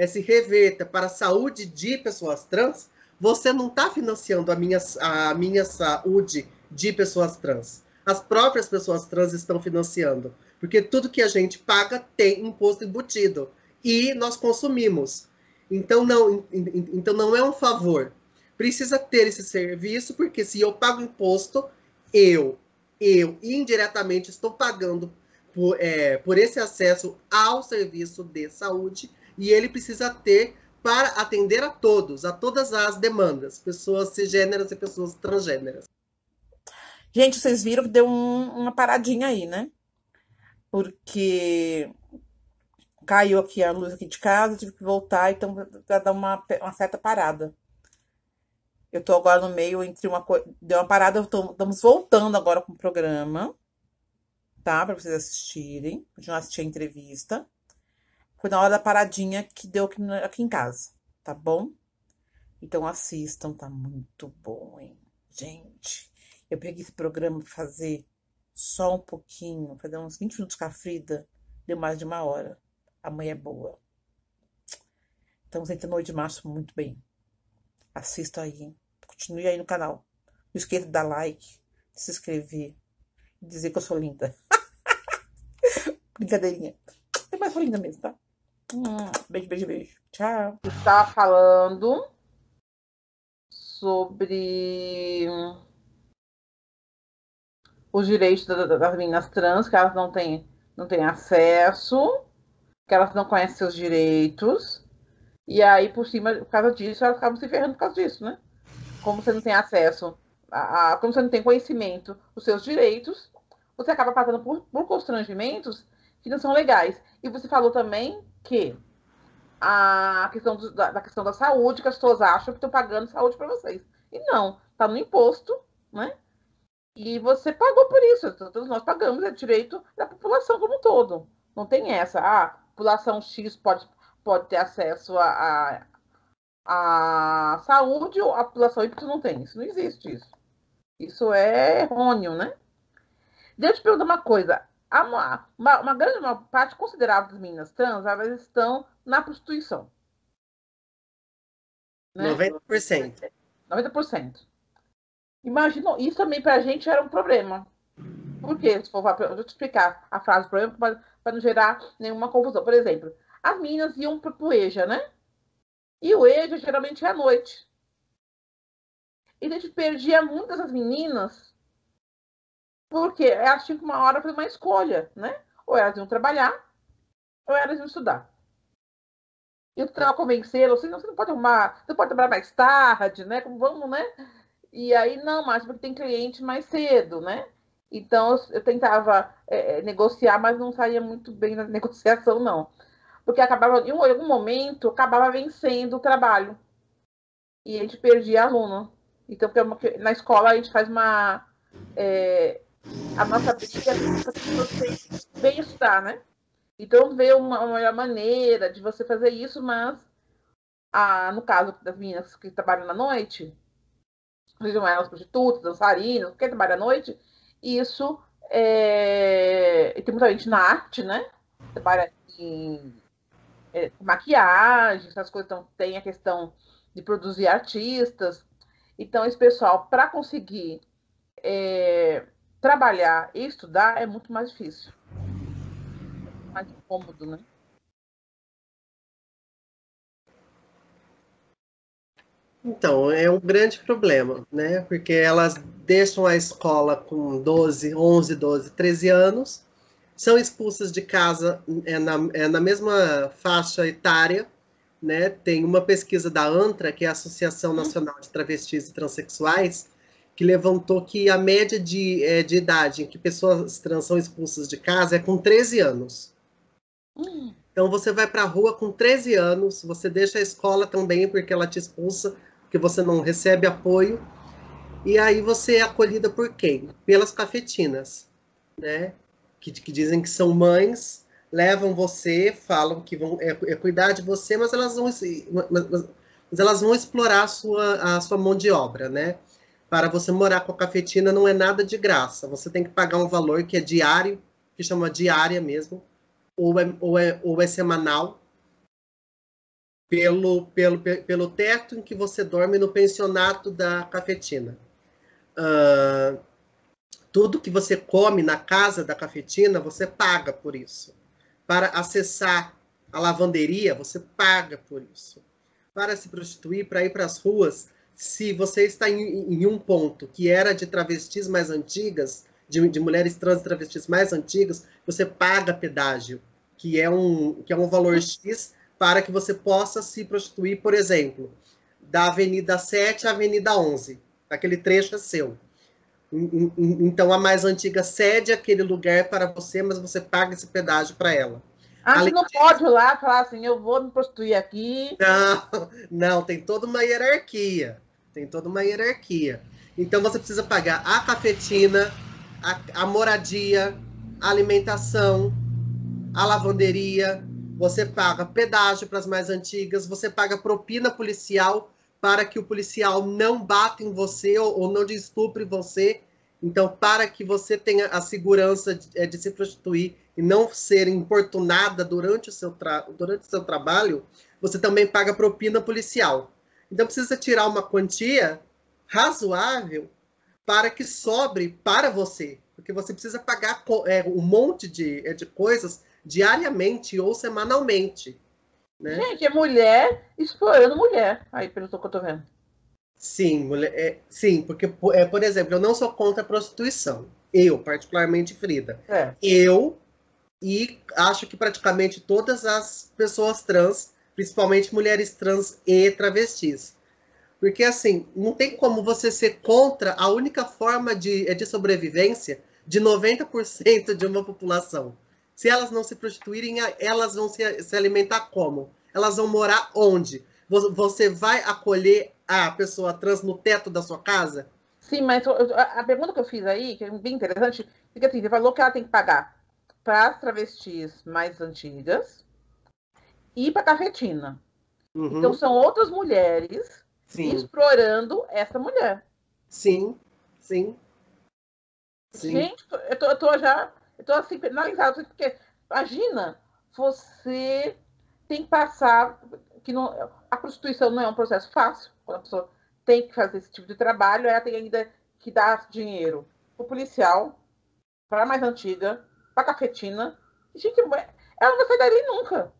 se reverta para a saúde de pessoas trans, você não está financiando a minha saúde de pessoas trans. As próprias pessoas trans estão financiando. Porque tudo que a gente paga tem imposto embutido. E nós consumimos. Então não é um favor. Precisa ter esse serviço, porque se eu pago imposto, eu, eu indiretamente estou pagando por esse acesso ao serviço de saúde, e ele precisa ter para atender a todas as demandas, pessoas cisgêneras e pessoas transgêneras. Gente, vocês viram que deu uma paradinha aí, né? Porque caiu aqui a luz aqui de casa, tive que voltar, então vai dar uma certa parada. Eu tô agora no meio entre uma coisa. Deu uma parada, estamos voltando agora com o programa, tá? Pra vocês assistirem. Continuar assistir a entrevista. Foi na hora da paradinha que deu aqui em casa, tá bom? Então assistam, tá muito bom, hein? Gente, eu peguei esse programa pra fazer só um pouquinho, fazer uns 20 minutos com a Frida, deu mais de uma hora. A mãe é boa. Estamos entrando no 8 de março muito bem. Assista aí, hein? Continue aí no canal. Não esqueça de dar like, de se inscrever e dizer que eu sou linda. Brincadeirinha. É mais sou linda mesmo, tá? Beijo, beijo, beijo. Tchau. Estava falando sobre os direitos das meninas trans, que elas não têm acesso, que elas não conhecem seus direitos. E aí, por cima, por causa disso, elas acabam se ferrando por causa disso, né? Como você não tem acesso, como você não tem conhecimento dos seus direitos, você acaba passando por constrangimentos que não são legais. E você falou também que a questão da questão da saúde, que as pessoas acham que estão pagando saúde para vocês. E não, está no imposto, né? E você pagou por isso. Todos nós pagamos, é direito da população como um todo. Não tem essa. A população X pode ter acesso a saúde, ou a população Y não tem. Isso não existe isso. Isso é errôneo, né? Deixa eu te perguntar uma coisa. Uma grande uma parte considerável das meninas trans, elas estão na prostituição. Né? 90%. 90%. Imagina, isso também pra gente era um problema. Por quê? Se for, eu vou te explicar a frase do problema para não gerar nenhuma confusão. Por exemplo, as meninas iam pro EJA, né? E o EJA geralmente é à noite. E a gente perdia muitas das meninas porque elas tinham que uma hora fazer uma escolha, né? Ou elas iam trabalhar, ou elas iam estudar. Eu tentava convencê-la, assim, não, você não pode arrumar, você pode trabalhar mais tarde, né? Como vamos, né? E aí, não, mas porque tem cliente mais cedo, né? Então, eu tentava negociar, mas não saía muito bem na negociação, não. Porque acabava, em algum momento, acabava vencendo o trabalho. E a gente perdia aluno. Então, porque na escola a gente faz a nossa briga para que você venha estudar, né? Então, ver uma melhor maneira de você fazer isso, mas, no caso das meninas que trabalham na noite, sejam elas prostitutas, dançarinas, quem trabalha à noite, isso e tem muita gente na arte, né? Trabalha em maquiagem, essas coisas, então tem a questão de produzir artistas. Então, esse pessoal, para conseguir trabalhar e estudar, é muito mais difícil. É mais incômodo, né? Então, é um grande problema, né? Porque elas deixam a escola com 12, 11, 12, 13 anos, são expulsas de casa na mesma faixa etária, né? Tem uma pesquisa da ANTRA, que é a Associação Nacional de Travestis e Transsexuais, que levantou que a média de idade em que pessoas trans são expulsas de casa é com 13 anos. Então, você vai para a rua com 13 anos, você deixa a escola também, porque ela te expulsa, porque você não recebe apoio, e aí você é acolhida por quem? Pelas cafetinas, né? Que dizem que são mães, levam você, falam que vão cuidar de você, mas elas vão explorar a sua mão de obra, né? Para você morar com a cafetina não é nada de graça, você tem que pagar um valor que é diário, que chama diária mesmo, ou é semanal, pelo teto em que você dorme no pensionato da cafetina. Tudo que você come na casa da cafetina, você paga por isso. Para acessar a lavanderia, você paga por isso. Para se prostituir, para ir para as ruas, se você está em um ponto que era de travestis mais antigas, de mulheres trans e travestis mais antigas, você paga pedágio, que é um valor X, para que você possa se prostituir, por exemplo, da Avenida 7 à Avenida 11. Aquele trecho é seu. Então, a mais antiga cede aquele lugar para você, mas você paga esse pedágio para ela. Você não pode ir lá falar assim, eu vou me prostituir aqui. Não, tem toda uma hierarquia. Tem toda uma hierarquia. Então, você precisa pagar a cafetina, a moradia, a alimentação, a lavanderia, você paga pedágio para as mais antigas, você paga propina policial para que o policial não bata em você ou não estupre você. Então, para que você tenha a segurança de se prostituir e não ser importunada durante o seu trabalho, você também paga propina policial. Então, precisa tirar uma quantia razoável para que sobre para você, porque você precisa pagar um monte de coisas diariamente ou semanalmente. né? Gente, é mulher explorando mulher. Aí, pelo que eu tô vendo. Sim, sim, porque, por exemplo, eu não sou contra a prostituição. Eu, particularmente, Frida. É. Eu e acho que praticamente todas as pessoas trans, principalmente mulheres trans e travestis. Porque, assim, não tem como você ser contra a única forma de sobrevivência de 90% de uma população. Se elas não se prostituírem, elas vão se alimentar como? Elas vão morar onde? Você vai acolher a pessoa trans no teto da sua casa? Sim, mas a pergunta que eu fiz aí, que é bem interessante, fica assim, você falou que ela tem que pagar para as travestis mais antigas e para a cafetina. Então, Uhum. são outras mulheres Sim, explorando essa mulher. sim, sim, sim. Gente, eu tô assim, penalizada, porque imagina, você tem que passar, que não, a prostituição não é um processo fácil, quando a pessoa tem que fazer esse tipo de trabalho, ela tem ainda que dar dinheiro pro policial, para a mais antiga, para a cafetina. Gente, ela não vai sair dali nunca.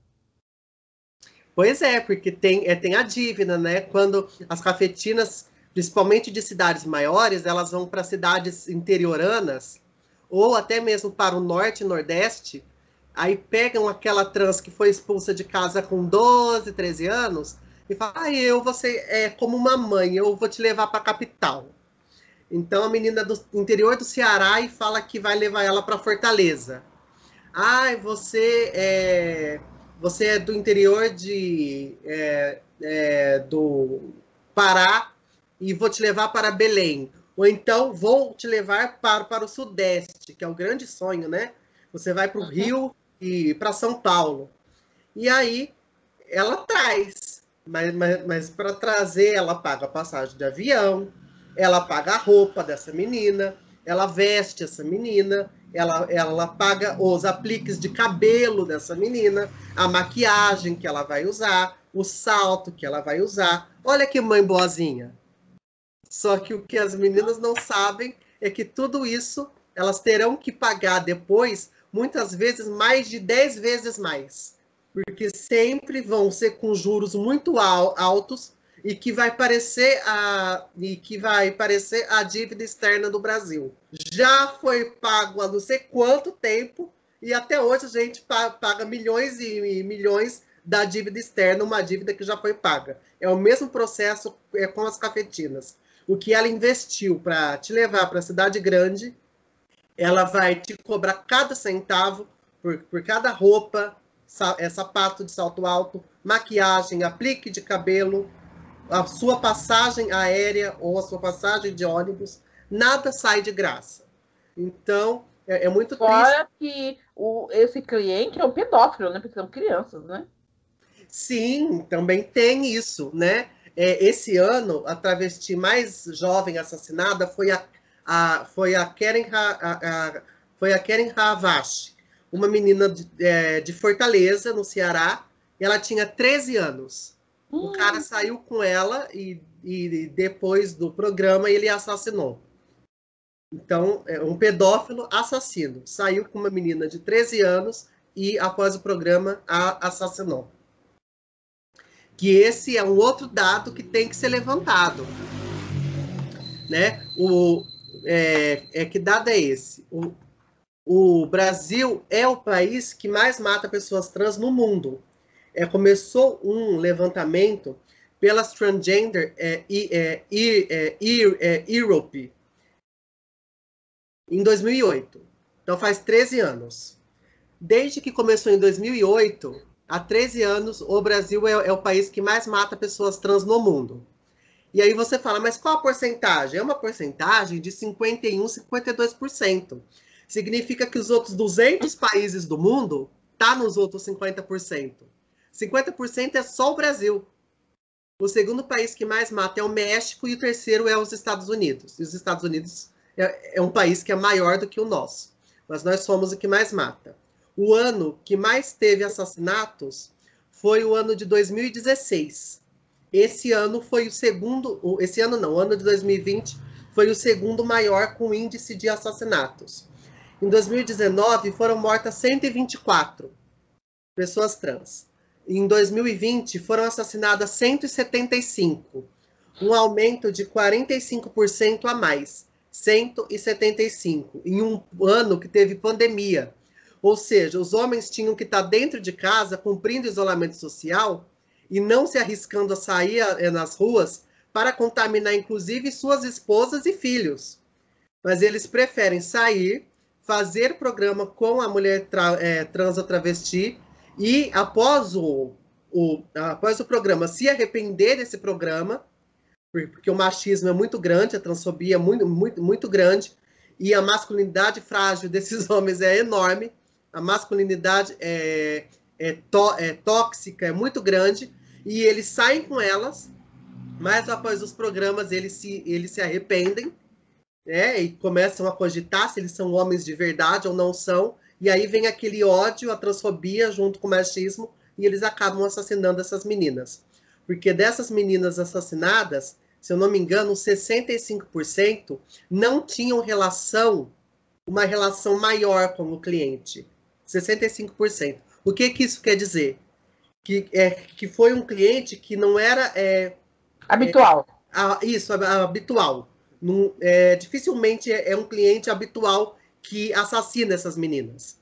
Pois é, porque tem a dívida, né? Quando as cafetinas, principalmente de cidades maiores, elas vão para cidades interioranas, ou até mesmo para o norte e nordeste, aí pegam aquela trans que foi expulsa de casa com 12, 13 anos, e falam, você é como uma mãe, eu vou te levar para a capital. Então a menina do interior do Ceará e fala que vai levar ela para Fortaleza. Você é do interior do Pará e vou te levar para Belém. Ou então vou te levar para o Sudeste, que é o grande sonho, né? Você vai para o Rio e para São Paulo. E aí ela traz, mas para trazer ela paga a passagem de avião, ela paga a roupa dessa menina, ela veste essa menina, ela paga os apliques de cabelo dessa menina, a maquiagem que ela vai usar, o salto que ela vai usar. Olha que mãe boazinha. Só que o que as meninas não sabem é que tudo isso elas terão que pagar depois, muitas vezes mais de 10 vezes mais. Porque sempre vão ser com juros muito altos e que vai parecer a dívida externa do Brasil. Já foi pago há não sei quanto tempo e até hoje a gente paga milhões e milhões da dívida externa, uma dívida que já foi paga. É o mesmo processo com as cafetinas. O que ela investiu para te levar para a cidade grande, ela vai te cobrar cada centavo por cada roupa, sapato de salto alto, maquiagem, aplique de cabelo, a sua passagem aérea ou a sua passagem de ônibus, nada sai de graça. Então, é muito triste. Fora que esse cliente é um pedófilo, né? Porque são crianças, né? Sim, também tem isso, né? Esse ano, a travesti mais jovem assassinada foi a Keren Havashi, uma menina de Fortaleza, no Ceará, e ela tinha 13 anos. O cara saiu com ela e depois do programa ele assassinou. Então, é um pedófilo assassino. Saiu com uma menina de 13 anos e, após o programa, a assassinou. Que esse é um outro dado que tem que ser levantado, né? Que dado é esse? O Brasil é o país que mais mata pessoas trans no mundo. Começou um levantamento pelas Transgender Europe em 2008. Então faz 13 anos. Desde que começou em 2008, há 13 anos, o Brasil é o país que mais mata pessoas trans no mundo. E aí você fala, mas qual a porcentagem? É uma porcentagem de 51, 52%. Significa que os outros 200 países do mundo tá nos outros 50%. 50% é só o Brasil. O segundo país que mais mata é o México e o terceiro é os Estados Unidos. E os Estados Unidos é um país que é maior do que o nosso. Mas nós somos o que mais mata. O ano que mais teve assassinatos foi o ano de 2016. Esse ano foi o segundo, esse ano não, o ano de 2020 foi o segundo maior com índice de assassinatos. Em 2019 foram mortas 124 pessoas trans. em 2020 foram assassinadas 175, um aumento de 45% a mais, 175, em um ano que teve pandemia. Ou seja, os homens tinham que estar dentro de casa, cumprindo isolamento social e não se arriscando a sair nas ruas para contaminar, inclusive, suas esposas e filhos. Mas eles preferem sair, fazer programa com a mulher trans ou travesti e, após o programa, se arrepender desse programa, porque o machismo é muito grande, a transfobia é muito grande, e a masculinidade frágil desses homens é enorme, a masculinidade é tóxica, é muito grande, e eles saem com elas, mas após os programas eles se arrependem, né, e começam a cogitar se eles são homens de verdade ou não são, e aí vem aquele ódio, a transfobia junto com o machismo, e eles acabam assassinando essas meninas. Porque dessas meninas assassinadas, se eu não me engano, 65% não tinham uma relação maior com o cliente. 65%. O que isso quer dizer? Que foi um cliente que não era habitual. Habitual. Dificilmente é um cliente habitual que assassina essas meninas.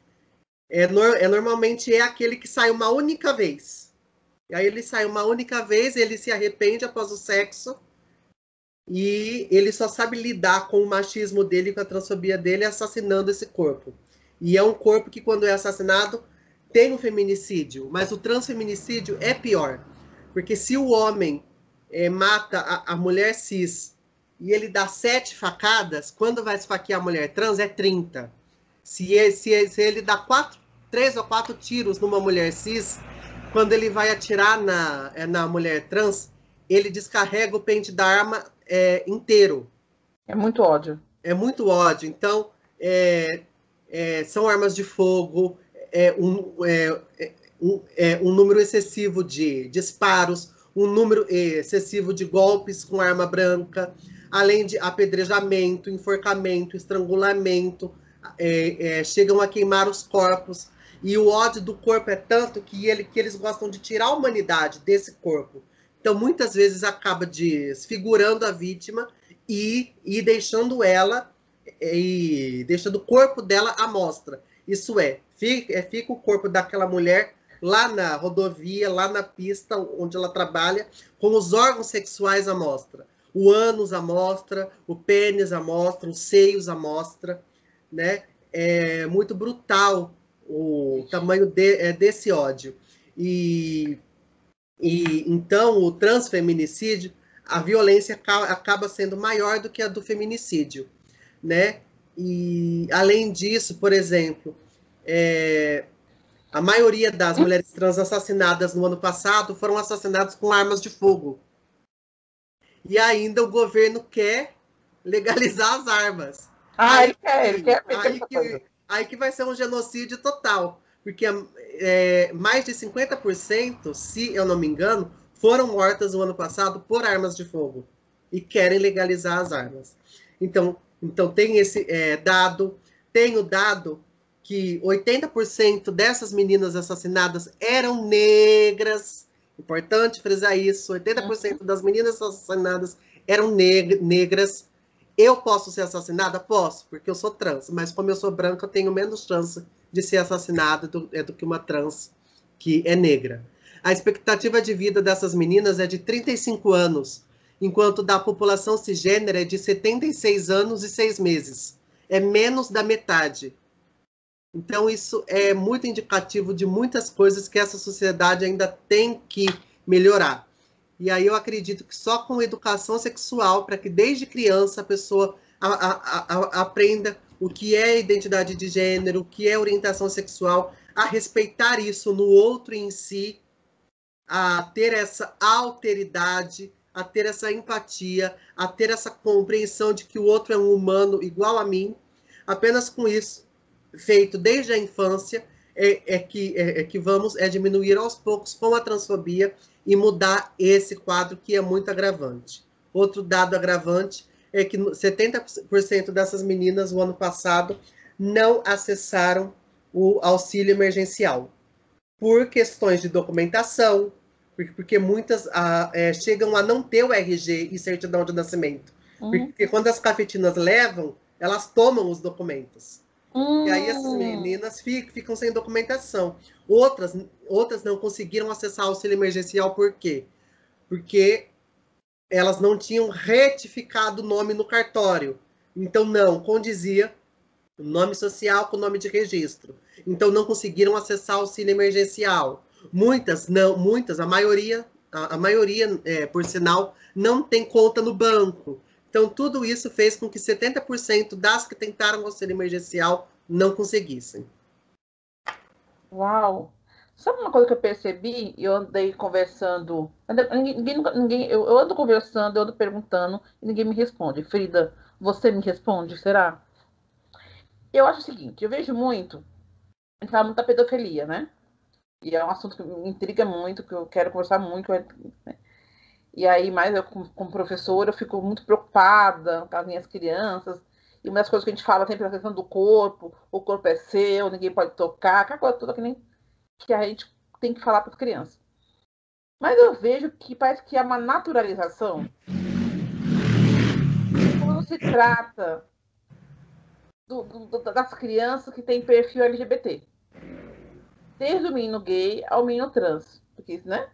Normalmente é aquele que sai uma única vez. E aí ele sai uma única vez, ele se arrepende após o sexo e ele só sabe lidar com o machismo dele, com a transfobia dele, assassinando esse corpo. E é um corpo que, quando é assassinado, tem um feminicídio, mas o transfeminicídio é pior. Porque se o homem mata a mulher cis e ele dá 7 facadas, quando vai esfaquear a mulher trans é 30. Se ele dá 3 ou 4 tiros numa mulher cis, quando ele vai atirar na mulher trans, ele descarrega o pente da arma inteiro. É muito ódio. É muito ódio. Então, são armas de fogo, um número excessivo de disparos, um número excessivo de golpes com arma branca, além de apedrejamento, enforcamento, estrangulamento, chegam a queimar os corpos. E o ódio do corpo é tanto que eles gostam de tirar a humanidade desse corpo. Então, muitas vezes, acaba desfigurando a vítima e deixando ela, deixando o corpo dela à mostra. Isso fica o corpo daquela mulher lá na rodovia, lá na pista onde ela trabalha, com os órgãos sexuais à mostra. O ânus à mostra, o pênis à mostra, os seios à mostra, né? É muito brutal o tamanho desse ódio. E então o transfeminicídio, a violência acaba sendo maior do que a do feminicídio, né? E além disso, por exemplo, a maioria das mulheres trans assassinadas no ano passado foram assassinadas com armas de fogo. E ainda o governo quer legalizar as armas. Ele quer aí que vai ser um genocídio total, porque mais de 50%, se eu não me engano, foram mortas no ano passado por armas de fogo e querem legalizar as armas. Então tem esse dado, tem o dado que 80% dessas meninas assassinadas eram negras. Importante frisar isso, 80% das meninas assassinadas eram negras. Eu posso ser assassinada? Posso, porque eu sou trans, mas como eu sou branca, eu tenho menos chance de ser assassinada do que uma trans que é negra. A expectativa de vida dessas meninas é de 35 anos, enquanto da população cisgênera é de 76 anos e 6 meses. É menos da metade. Então, isso é muito indicativo de muitas coisas que essa sociedade ainda tem que melhorar. E aí eu acredito que só com educação sexual, para que desde criança a pessoa aprenda o que é identidade de gênero, o que é orientação sexual, a respeitar isso no outro em si, a ter essa alteridade, a ter essa empatia, a ter essa compreensão de que o outro é um humano igual a mim. Apenas com isso, feito desde a infância, que vamos diminuir aos poucos com a transfobia e mudar esse quadro que é muito agravante. Outro dado agravante é que 70% dessas meninas, no ano passado, não acessaram o auxílio emergencial. por questões de documentação, porque muitas chegam a não ter o RG e certidão de nascimento. Porque quando as cafetinas levam, elas tomam os documentos. E aí essas meninas ficam sem documentação. Outras não conseguiram acessar o auxílio emergencial, por quê? Porque elas não tinham retificado o nome no cartório. Então, não condizia o nome social com o nome de registro. Então, não conseguiram acessar o auxílio emergencial. Muitas, a maioria, por sinal, não tem conta no banco. Então, tudo isso fez com que 70% das que tentaram o auxílio emergencial não conseguissem. Uau! Sabe uma coisa que eu percebi? Eu andei conversando. Eu ando conversando, eu ando perguntando e ninguém me responde. Frida, você me responde, será? Eu acho o seguinte, eu vejo muito, a gente fala muito da pedofilia, né? E é um assunto que me intriga muito, que eu quero conversar muito. Né? E aí, mais eu, como professora, eu fico muito preocupada com as minhas crianças. E uma das coisas que a gente fala sempre é a questão do corpo, o corpo é seu, ninguém pode tocar, aquela coisa toda que a gente tem que falar para as crianças. Mas eu vejo que parece que é uma naturalização quando se trata das crianças que têm perfil LGBT. Desde o menino gay ao menino trans. Porque, né?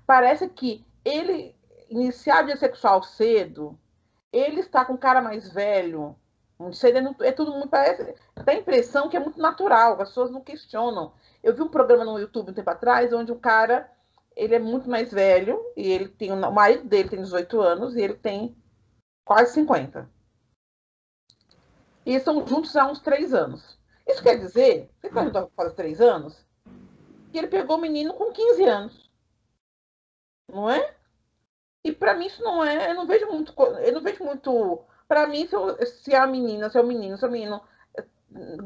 Parece que ele iniciar a vida sexual cedo, ele está com um cara mais velho, é tudo muito, parece, dá a impressão que é muito natural, as pessoas não questionam. Eu vi um programa no YouTube um tempo atrás, onde o cara, ele é muito mais velho, e ele tem, o marido dele tem 18 anos, e ele tem quase 50. E eles estão juntos há uns 3 anos. Isso quer dizer, você está junto há quase 3 anos, que ele pegou o menino com 15 anos. Não é? E para mim isso não é, eu não vejo muito, para mim se é a menina, se é o menino, se é o menino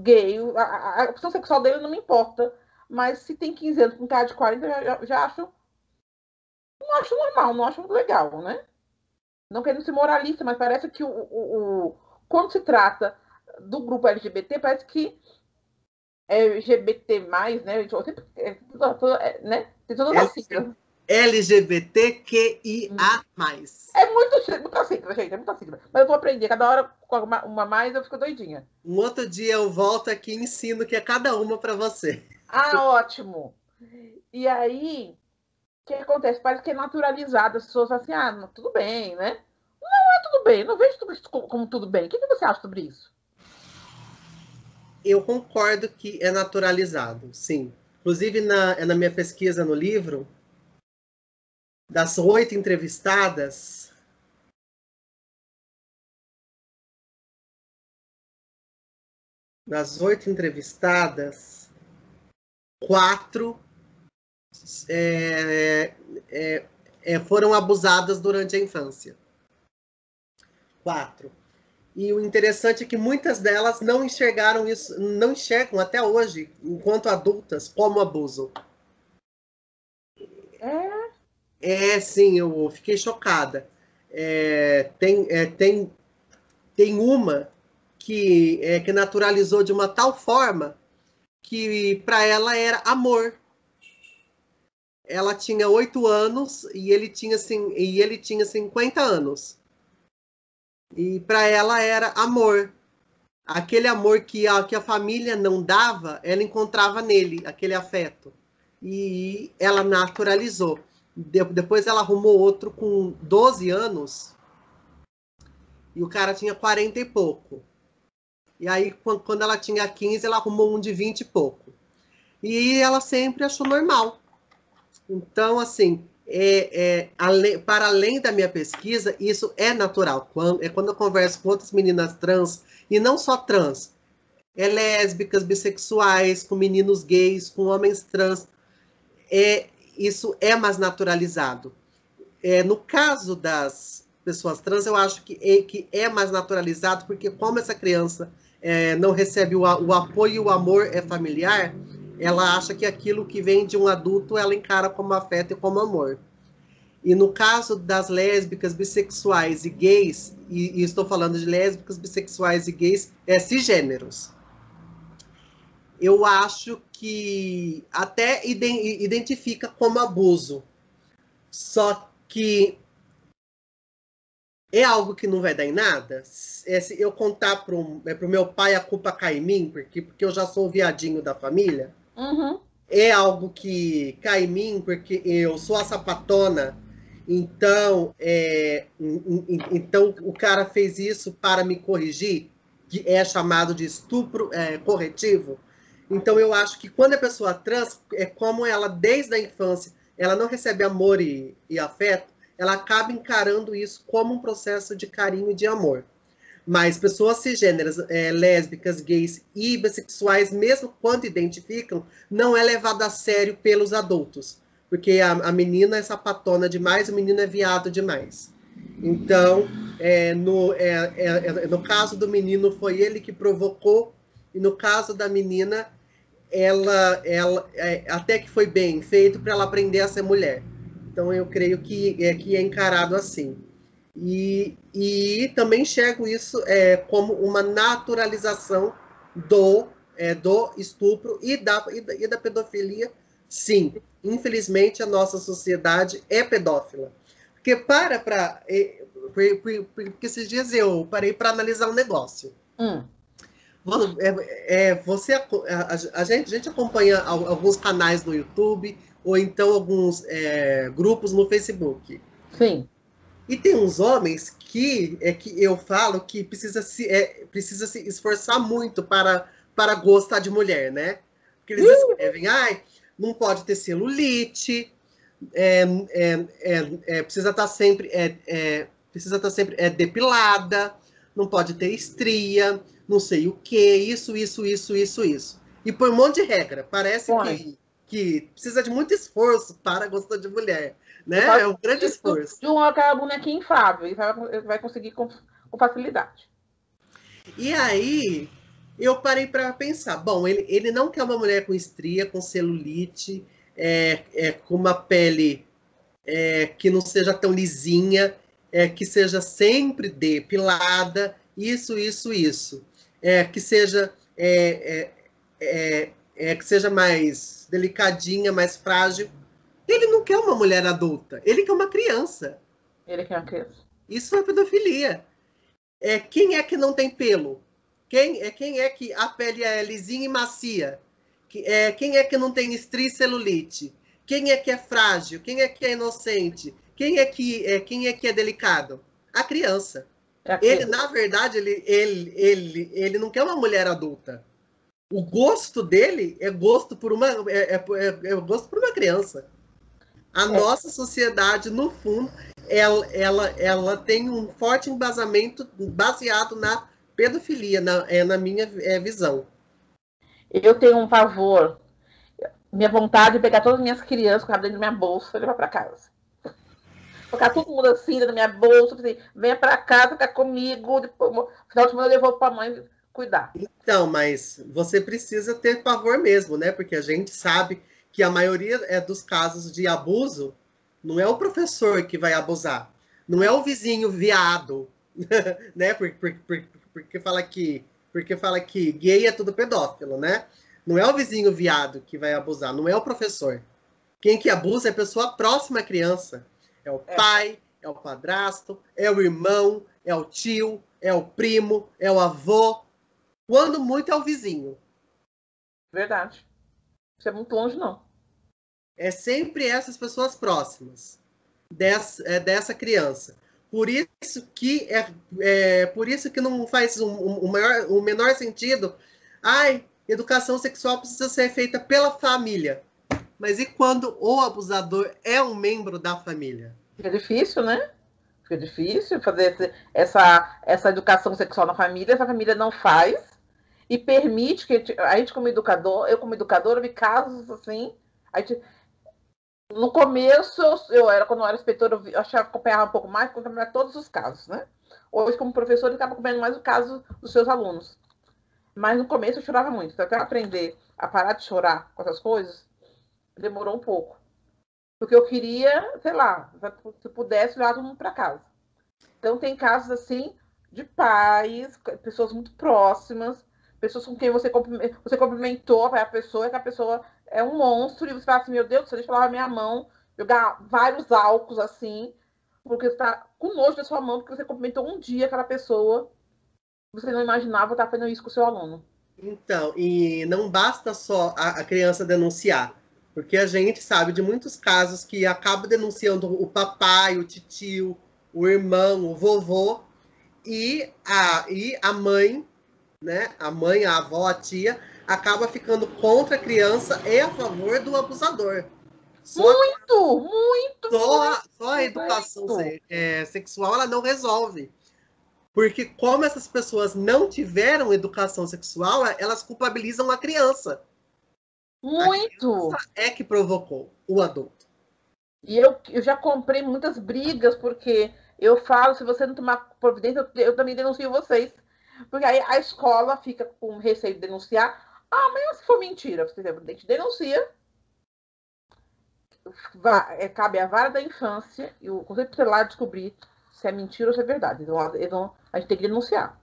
gay, a opção sexual dele não me importa, mas se tem 15 anos com um cara de 40, eu já acho, não acho normal, não acho legal, né? Não querendo ser moralista, mas parece que quando se trata do grupo LGBT, parece que é LGBT+, né? Sempre, né? Tem todas as siglas. LGBTQIA+. É muita sigla, gente, é muita sigla. Mas eu vou aprender, cada hora com uma mais eu fico doidinha. Um outro dia eu volto aqui e ensino que é cada uma para você. Ah, ótimo! E aí, o que acontece? Parece que é naturalizado, as pessoas falam assim, ah, tudo bem, né? Não é tudo bem, não vejo tudo isso como tudo bem. O que você acha sobre isso? Eu concordo que é naturalizado, sim. Inclusive, na minha pesquisa no livro, das 8 entrevistadas, das 8 entrevistadas, 4 foram abusadas durante a infância. 4. E o interessante é que muitas delas não enxergaram isso, não enxergam até hoje, enquanto adultas, como abuso. Sim, eu fiquei chocada. Tem uma que naturalizou de uma tal forma que para ela era amor. Ela tinha 8 anos e ele tinha 50 anos. E para ela era amor. Aquele amor que a família não dava, ela encontrava nele, aquele afeto. E ela naturalizou. Depois ela arrumou outro com 12 anos e o cara tinha 40 e pouco. E aí, quando ela tinha 15, ela arrumou um de 20 e pouco. E ela sempre achou normal. Então, assim, para além da minha pesquisa, isso é natural. Quando eu converso com outras meninas trans, e não só trans, lésbicas, bissexuais, com meninos gays, com homens trans, isso é mais naturalizado. No caso das pessoas trans, eu acho que é mais naturalizado, porque como essa criança não recebe o apoio e o amor familiar, ela acha que aquilo que vem de um adulto, ela encara como afeto e como amor. E no caso das lésbicas, bissexuais e gays, e estou falando de lésbicas, bissexuais e gays, cisgêneros. eu acho que até identifica como abuso. Só que é algo que não vai dar em nada. Se eu contar para o meu pai, a culpa cai em mim, porque eu já sou o viadinho da família. Uhum. É algo que cai em mim, porque eu sou a sapatona. Então, então o cara fez isso para me corrigir, que é chamado de estupro corretivo. Então, eu acho que quando a pessoa trans, é como ela, desde a infância, ela não recebe amor e afeto, ela acaba encarando isso como um processo de carinho e de amor. Mas pessoas cisgêneras, lésbicas, gays e bissexuais, mesmo quando identificam, não é levado a sério pelos adultos. Porque a menina é sapatona demais, o menino é viado demais. Então, no caso do menino, foi ele que provocou, e no caso da menina, ela até que foi bem feito para ela aprender a ser mulher. Então, eu creio que é encarado assim. E também enxergo isso como uma naturalização do estupro e da pedofilia. Sim, infelizmente a nossa sociedade é pedófila. Porque porque esses dias eu parei para analisar um negócio. Você, a gente acompanha alguns canais no YouTube ou então alguns grupos no Facebook. Sim. E tem uns homens que eu falo que precisa se esforçar muito para gostar de mulher, né? Porque eles escrevem, não pode ter celulite, precisa estar sempre depilada, não pode ter estria, não sei o que, isso. E põe um monte de regra. Parece que precisa de muito esforço para gostar de mulher. Né? É um grande esforço. De aquela bonequinha inflável, e vai conseguir com facilidade. E aí, eu parei para pensar. Bom, ele não quer uma mulher com estria, com celulite, com uma pele que não seja tão lisinha, que seja sempre depilada, isso. Que seja que seja mais delicadinha, mais frágil. Ele não quer uma mulher adulta, ele quer uma criança. Ele quer uma criança. Isso é pedofilia. Quem é que não tem pelo? Quem é que a pele é lisinha e macia? Quem é que não tem estria e celulite? Quem é que é frágil? Quem é que é inocente? Quem é que é delicado? A criança. Ele, na verdade, ele não quer uma mulher adulta. O gosto dele é gosto por uma criança. A nossa sociedade, no fundo, ela tem um forte embasamento baseado na pedofilia, na minha visão. Eu tenho um pavor, minha vontade de pegar todas as minhas crianças com dentro da minha bolsa e levar para casa. Colocar todo mundo assim dentro da minha bolsa, assim, venha para casa, ficar comigo, depois, no final de semana eu levo para a mãe cuidar. Então, mas você precisa ter pavor mesmo, né? Porque a gente sabe que a maioria dos casos de abuso não é o professor que vai abusar, não é o vizinho viado, né? Porque fala que gay é tudo pedófilo, né? Não é o vizinho viado que vai abusar, não é o professor. Quem que abusa é a pessoa próxima à criança. É o pai, é o padrasto, é o irmão, é o tio, é o primo, é o avô. Quando muito é o vizinho. Verdade. Isso é muito longe, não. É sempre essas pessoas próximas dessa criança. Por isso que não faz o menor sentido. Educação sexual precisa ser feita pela família. Mas e quando o abusador é um membro da família? Fica difícil, né? Fica difícil fazer essa educação sexual na família. Essa família não faz e permite que a gente como educador, eu como educadora, vi casos assim. No começo, quando eu era inspetora, eu achava que acompanhava um pouco mais, acompanhava todos os casos, né? Hoje, como professora, eu estava acompanhando mais o caso dos seus alunos. Mas no começo eu chorava muito. Então, até aprender a parar de chorar com essas coisas, demorou um pouco. Porque eu queria, sei lá, se pudesse, levar todo mundo para casa. Então, tem casos assim de pais, pessoas muito próximas, pessoas com quem você cumprimentou a pessoa, que a pessoa é um monstro, e você fala assim, meu Deus do céu, deixa eu lavar minha mão, jogar vários álcools assim, porque você tá com nojo da sua mão, porque você cumprimentou um dia aquela pessoa, você não imaginava estar fazendo isso com o seu aluno. Então, e não basta só a criança denunciar, porque a gente sabe de muitos casos que acaba denunciando o papai, o tio, o irmão, o vovô, e a mãe, né? A mãe, a avó, a tia, acaba ficando contra a criança e a favor do abusador. Só, Muito, muito, só a educação muito. sexual ela não resolve. Porque como essas pessoas não tiveram educação sexual, elas culpabilizam a criança. A Muito. criança é que provocou o adulto. E eu já comprei muitas brigas, porque eu falo, se você não tomar providência, eu também denuncio vocês. Porque aí a escola fica com receio de denunciar. Ah, mas se for mentira, você denuncia. Cabe à vara da infância e o Conselho Tutelar descobrir se é mentira ou se é verdade. Então, a gente tem que denunciar.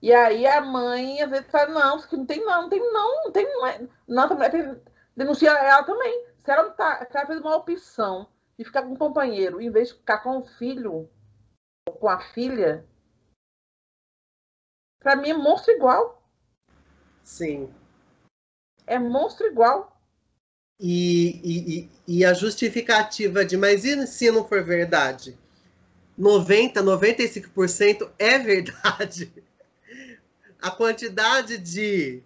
E aí a mãe às vezes fala, não, isso aqui não tem não, não tem não, não tem não. Não, a mulher denuncia ela também. Se ela, não tá, se ela fez uma opção de ficar com um companheiro, em vez de ficar com o filho ou com a filha, pra mim é monstro igual. Sim. É monstro igual. E a justificativa de, mas e se não for verdade? 95% é verdade. A quantidade de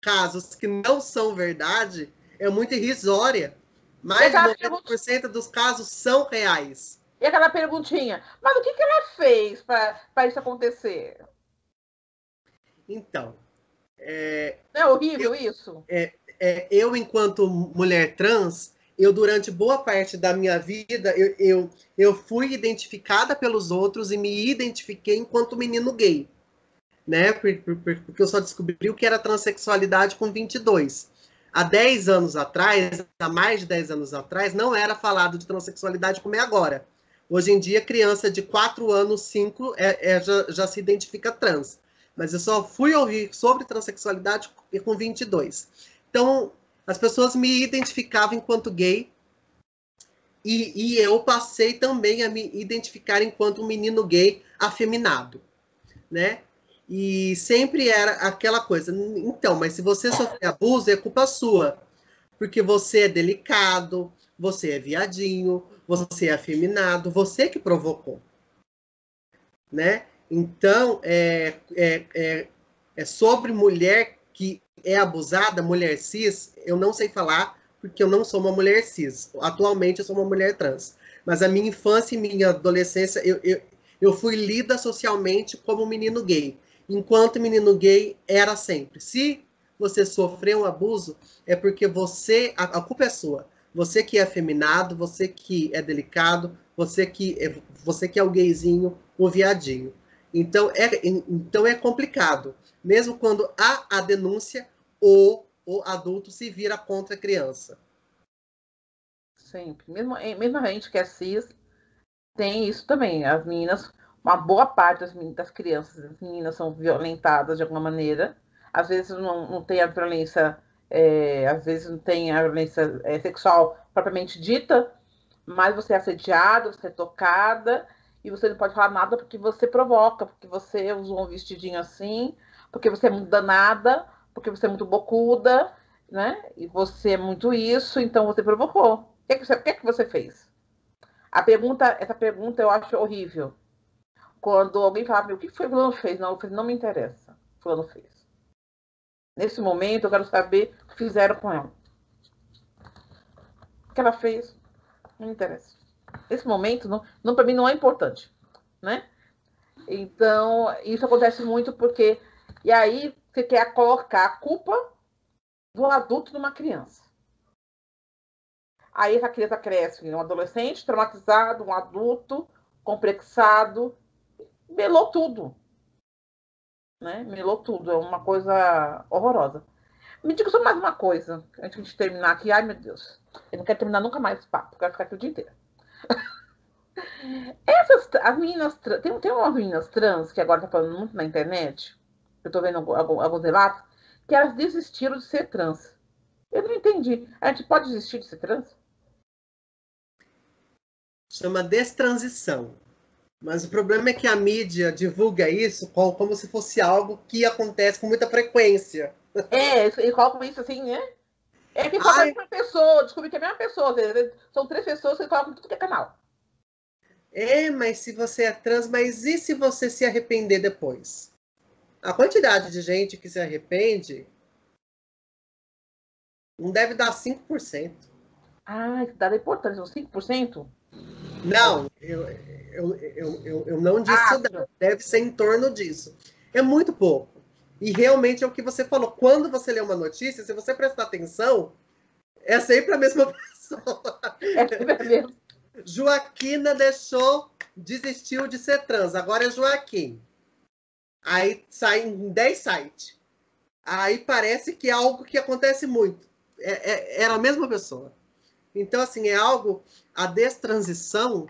casos que não são verdade é muito irrisória. E Mais de 90% dos casos são reais. E aquela perguntinha, mas o que ela fez para isso acontecer? Então, Não é horrível isso? eu, enquanto mulher trans, eu, durante boa parte da minha vida, eu fui identificada pelos outros e me identifiquei enquanto menino gay. Né? Porque eu só descobri o que era transexualidade com 22. Há 10 anos atrás, há mais de 10 anos atrás, não era falado de transexualidade como é agora. Hoje em dia, criança de 4 anos, 5, já se identifica trans. Mas eu só fui ouvir sobre transexualidade com 22. Então, as pessoas me identificavam enquanto gay e eu passei também a me identificar enquanto um menino gay afeminado, né? E sempre era aquela coisa, então, mas se você sofrer abuso, é culpa sua, porque você é delicado, você é viadinho, você é afeminado, você que provocou, né? Então, é sobre mulher que é abusada, mulher cis, eu não sei falar, porque eu não sou uma mulher cis. Atualmente, eu sou uma mulher trans. Mas a minha infância e minha adolescência, eu fui lida socialmente como um menino gay. Enquanto menino gay era sempre. Se você sofreu um abuso, é porque a culpa é sua. Você que é afeminado, você que é delicado, você que é o gayzinho, o viadinho. Então é complicado. Mesmo quando há a denúncia, o adulto se vira contra a criança. Sempre. Mesmo a gente que é cis, tem isso também. As meninas, uma boa parte das crianças, das meninas são violentadas de alguma maneira. Às vezes não tem a violência, às vezes não tem a violência sexual propriamente dita, mas você é assediada, você é tocada, e você não pode falar nada porque você provoca, porque você usou um vestidinho assim, porque você é muito danada, porque você é muito bocuda, né? E você é muito isso, então você provocou. O que você fez? Essa pergunta eu acho horrível. Quando alguém fala, o que foi que o fulano fez? Não, eu falei, não me interessa. O fulano fez. Nesse momento, eu quero saber o que fizeram com ela. O que ela fez, não me interessa. Nesse momento, não para mim, não é importante, né? Então, isso acontece muito porque... E aí, você quer colocar a culpa do adulto numa criança. Aí essa criança cresce, um adolescente traumatizado, um adulto complexado, melou tudo, né? Melou tudo, é uma coisa horrorosa. Me diga só mais uma coisa, antes de terminar aqui. Ai, meu Deus, eu não quero terminar nunca mais esse papo, quero ficar aqui o dia inteiro. As meninas, tem umas meninas trans que agora tá falando muito na internet, eu tô vendo alguns relatos, que elas desistiram de ser trans. Eu não entendi. A gente pode desistir de ser trans? Chama destransição. Mas o problema é que a mídia divulga isso como se fosse algo que acontece com muita frequência. E colocam isso assim, né? É que coloca a Ai, mesma pessoa, descobri que é a mesma pessoa. São 3 pessoas que colocam tudo que é canal. mas se você é trans, mas e se você se arrepender depois? A quantidade de gente que se arrepende não deve dar 5%. Ah, isso dá importância, uns 5%? Não, eu não disse Ah, isso, deve ser em torno disso. É muito pouco. E realmente é o que você falou. Quando você lê uma notícia, se você prestar atenção, é sempre a mesma pessoa. é sempre mesmo. Joaquina desistiu de ser trans, agora é Joaquim. Aí sai em 10 sites. Aí parece que é algo que acontece muito. Era a mesma pessoa. Então, assim, é algo. A destransição,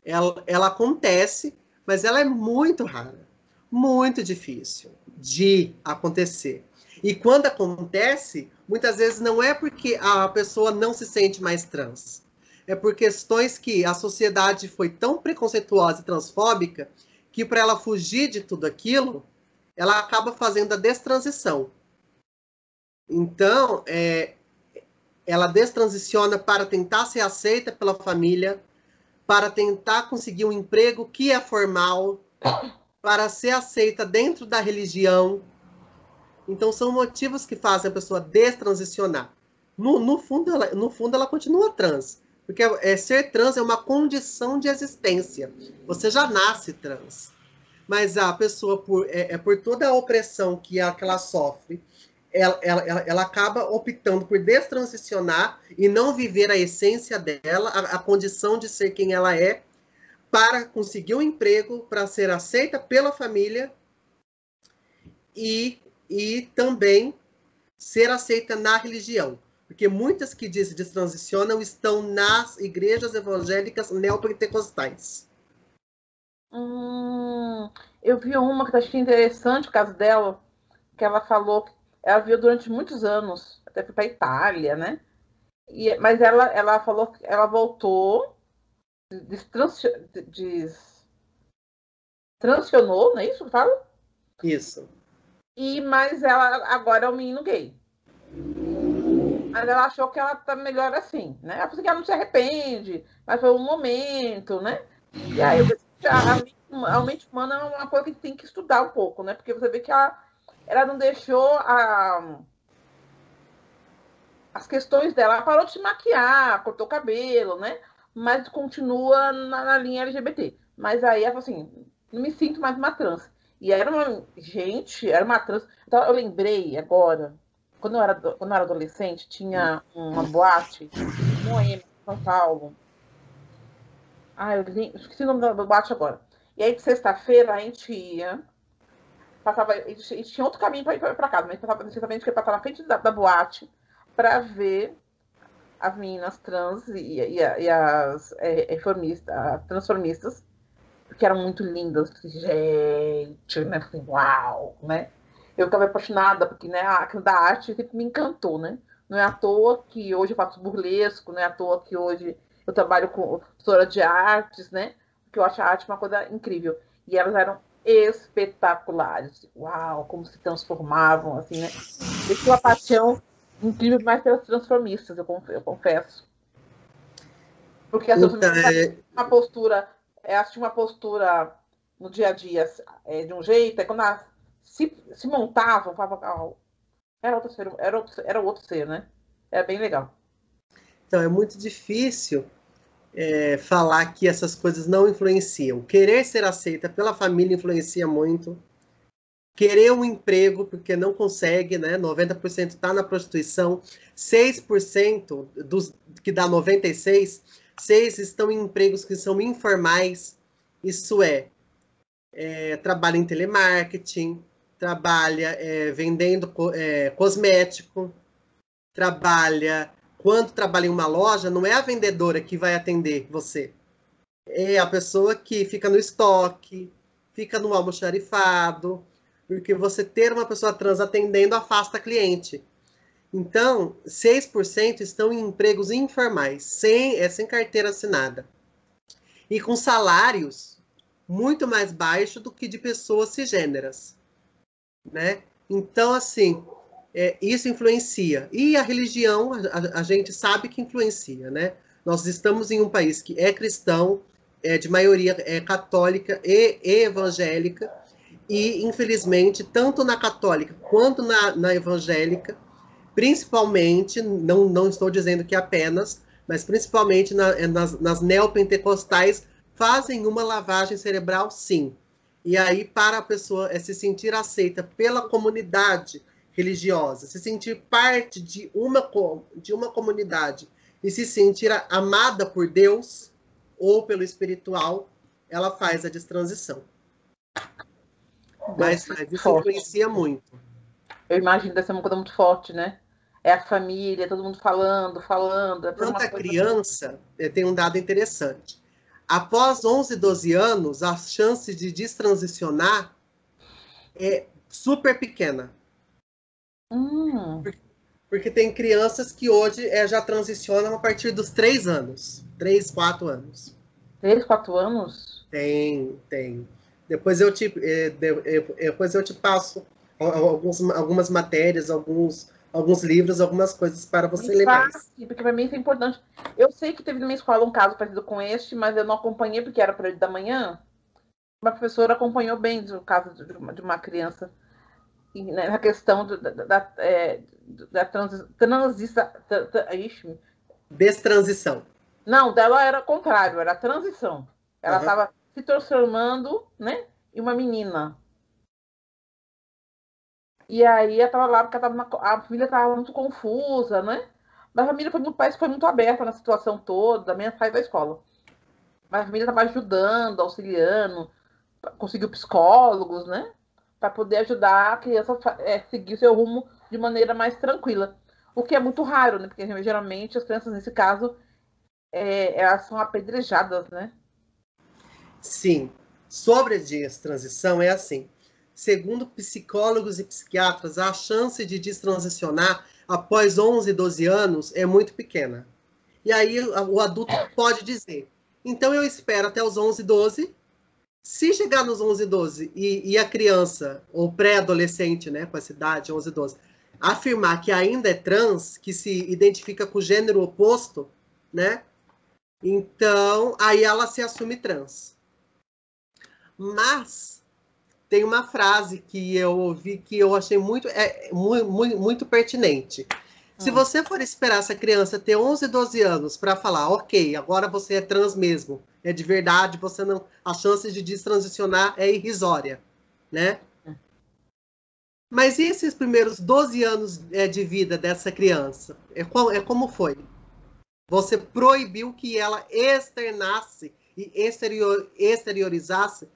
ela acontece, mas ela é muito rara. Muito difícil de acontecer. E quando acontece, muitas vezes não é porque a pessoa não se sente mais trans. É por questões que a sociedade foi tão preconceituosa e transfóbica que para ela fugir de tudo aquilo, ela acaba fazendo a destransição. Então, ela destransiciona para tentar ser aceita pela família, para tentar conseguir um emprego que é formal, para ser aceita dentro da religião. Então, são motivos que fazem a pessoa destransicionar. No fundo, ela continua trans. Porque ser trans é uma condição de existência. Você já nasce trans. Mas a pessoa, por toda a opressão que ela sofre, ela acaba optando por destransicionar e não viver a essência dela, a condição de ser quem ela é, para conseguir um emprego, para ser aceita pela família e também ser aceita na religião. Porque muitas que destransicionam estão nas igrejas evangélicas neopentecostais. Eu vi uma que eu achei interessante o caso dela, que ela falou que ela viu durante muitos anos, até foi para a Itália, né? Mas ela falou que ela voltou, transicionou, não é isso que fala? Isso. Mas ela agora é um menino gay. Mas ela achou que ela tá melhor assim, né? Ela falou que ela não se arrepende, mas foi um momento, né? E aí a mente humana é uma coisa que tem que estudar um pouco, né? Porque você vê que ela não deixou as questões dela. Ela parou de se maquiar, cortou o cabelo, né? Mas continua na linha LGBT. Mas aí ela falou assim: não me sinto mais uma trans. E era uma trans. Então eu lembrei agora, quando eu era adolescente, tinha uma boate em Moema, São Paulo. Eu esqueci o nome da boate agora. E aí, de sexta-feira, a gente ia, passava, a gente tinha outro caminho para ir para casa, mas passava, sexta-feira, a gente ia passar na frente da boate para ver as meninas trans e as reformistas, as transformistas, que eram muito lindas. Gente, né? Assim, uau, né? Eu estava apaixonada, porque né, aquilo da arte sempre me encantou, né? Não é à toa que hoje eu faço burlesco, não é à toa que hoje eu trabalho com professora de artes, né? Porque eu acho a arte uma coisa incrível. E elas eram espetaculares. Uau, como se transformavam, assim, né? Eu tinha uma paixão incrível mais pelas transformistas, eu confesso. Porque as Então, transformistas elas tinham uma postura no dia a dia de um jeito, aí quando elas se montavam, falavam, era outro ser, né? É bem legal. então, é muito difícil falar que essas coisas não influenciam. Querer ser aceita pela família influencia muito. Querer um emprego, porque não consegue, né? 90% está na prostituição. 6% que dá 96%, 6% estão em empregos que são informais. Isso trabalha em telemarketing, trabalha vendendo cosmético, quando trabalha em uma loja, não é a vendedora que vai atender você. É a pessoa que fica no estoque, fica no almoxarifado, porque você ter uma pessoa trans atendendo afasta cliente. Então, 6% estão em empregos informais, sem carteira assinada. E com salários muito mais baixos do que de pessoas cisgêneras, né? Então, assim, isso influencia. E a religião, a gente sabe que influencia, né? Nós estamos em um país que é cristão, de maioria católica e evangélica, e, infelizmente, tanto na católica quanto na evangélica, principalmente, não estou dizendo que apenas, mas principalmente nas neopentecostais, fazem uma lavagem cerebral, sim. E aí, para a pessoa se sentir aceita pela comunidade religiosa, se sentir parte de uma comunidade e se sentir amada por Deus ou pelo espiritual, ela faz a destransição. Mas isso influencia muito. Eu imagino que deve ser uma coisa muito forte, né? É a família, todo mundo falando. Quanto a criança, tem um dado interessante. Após 11, 12 anos, a chance de destransicionar é super pequena. Porque tem crianças que hoje já transicionam a partir dos 3 anos. 3, 4 anos. 3, 4 anos? Tem. Depois eu te passo algumas matérias, alguns livros, algumas coisas para você ler mais. Porque para mim isso é importante. Eu sei que teve na minha escola um caso parecido com este, mas eu não acompanhei porque era período da manhã. Uma professora acompanhou bem o caso de uma criança na questão Destransição. Não, dela era o contrário, era a transição. Ela estava se transformando, né, em uma menina. E aí ela estava lá porque a família estava muito confusa, né? Mas a família parece que foi muito aberta na situação toda, também sai da escola. Mas a família estava ajudando, auxiliando, conseguiu psicólogos, né? Para poder ajudar a criança a seguir seu rumo de maneira mais tranquila. O que é muito raro, né? Porque geralmente as crianças, nesse caso, elas são apedrejadas, né? Sim. Sobre a destransição é assim. Segundo psicólogos e psiquiatras, a chance de destransicionar após 11, 12 anos é muito pequena. E aí o adulto pode dizer, então eu espero até os 11, 12. Se chegar nos 11, 12 e a criança, ou pré-adolescente, né, com essa idade, 11, 12, afirmar que ainda é trans, que se identifica com o gênero oposto, né, então aí ela se assume trans. Mas tem uma frase que eu ouvi que eu achei muito pertinente. Se você for esperar essa criança ter 11, 12 anos para falar, ok, agora você é trans mesmo, é de verdade, você não, a chance de destransicionar é irrisória, né? Mas e esses primeiros 12 anos de vida dessa criança? Como foi? Você proibiu que ela externasse e exteriorizasse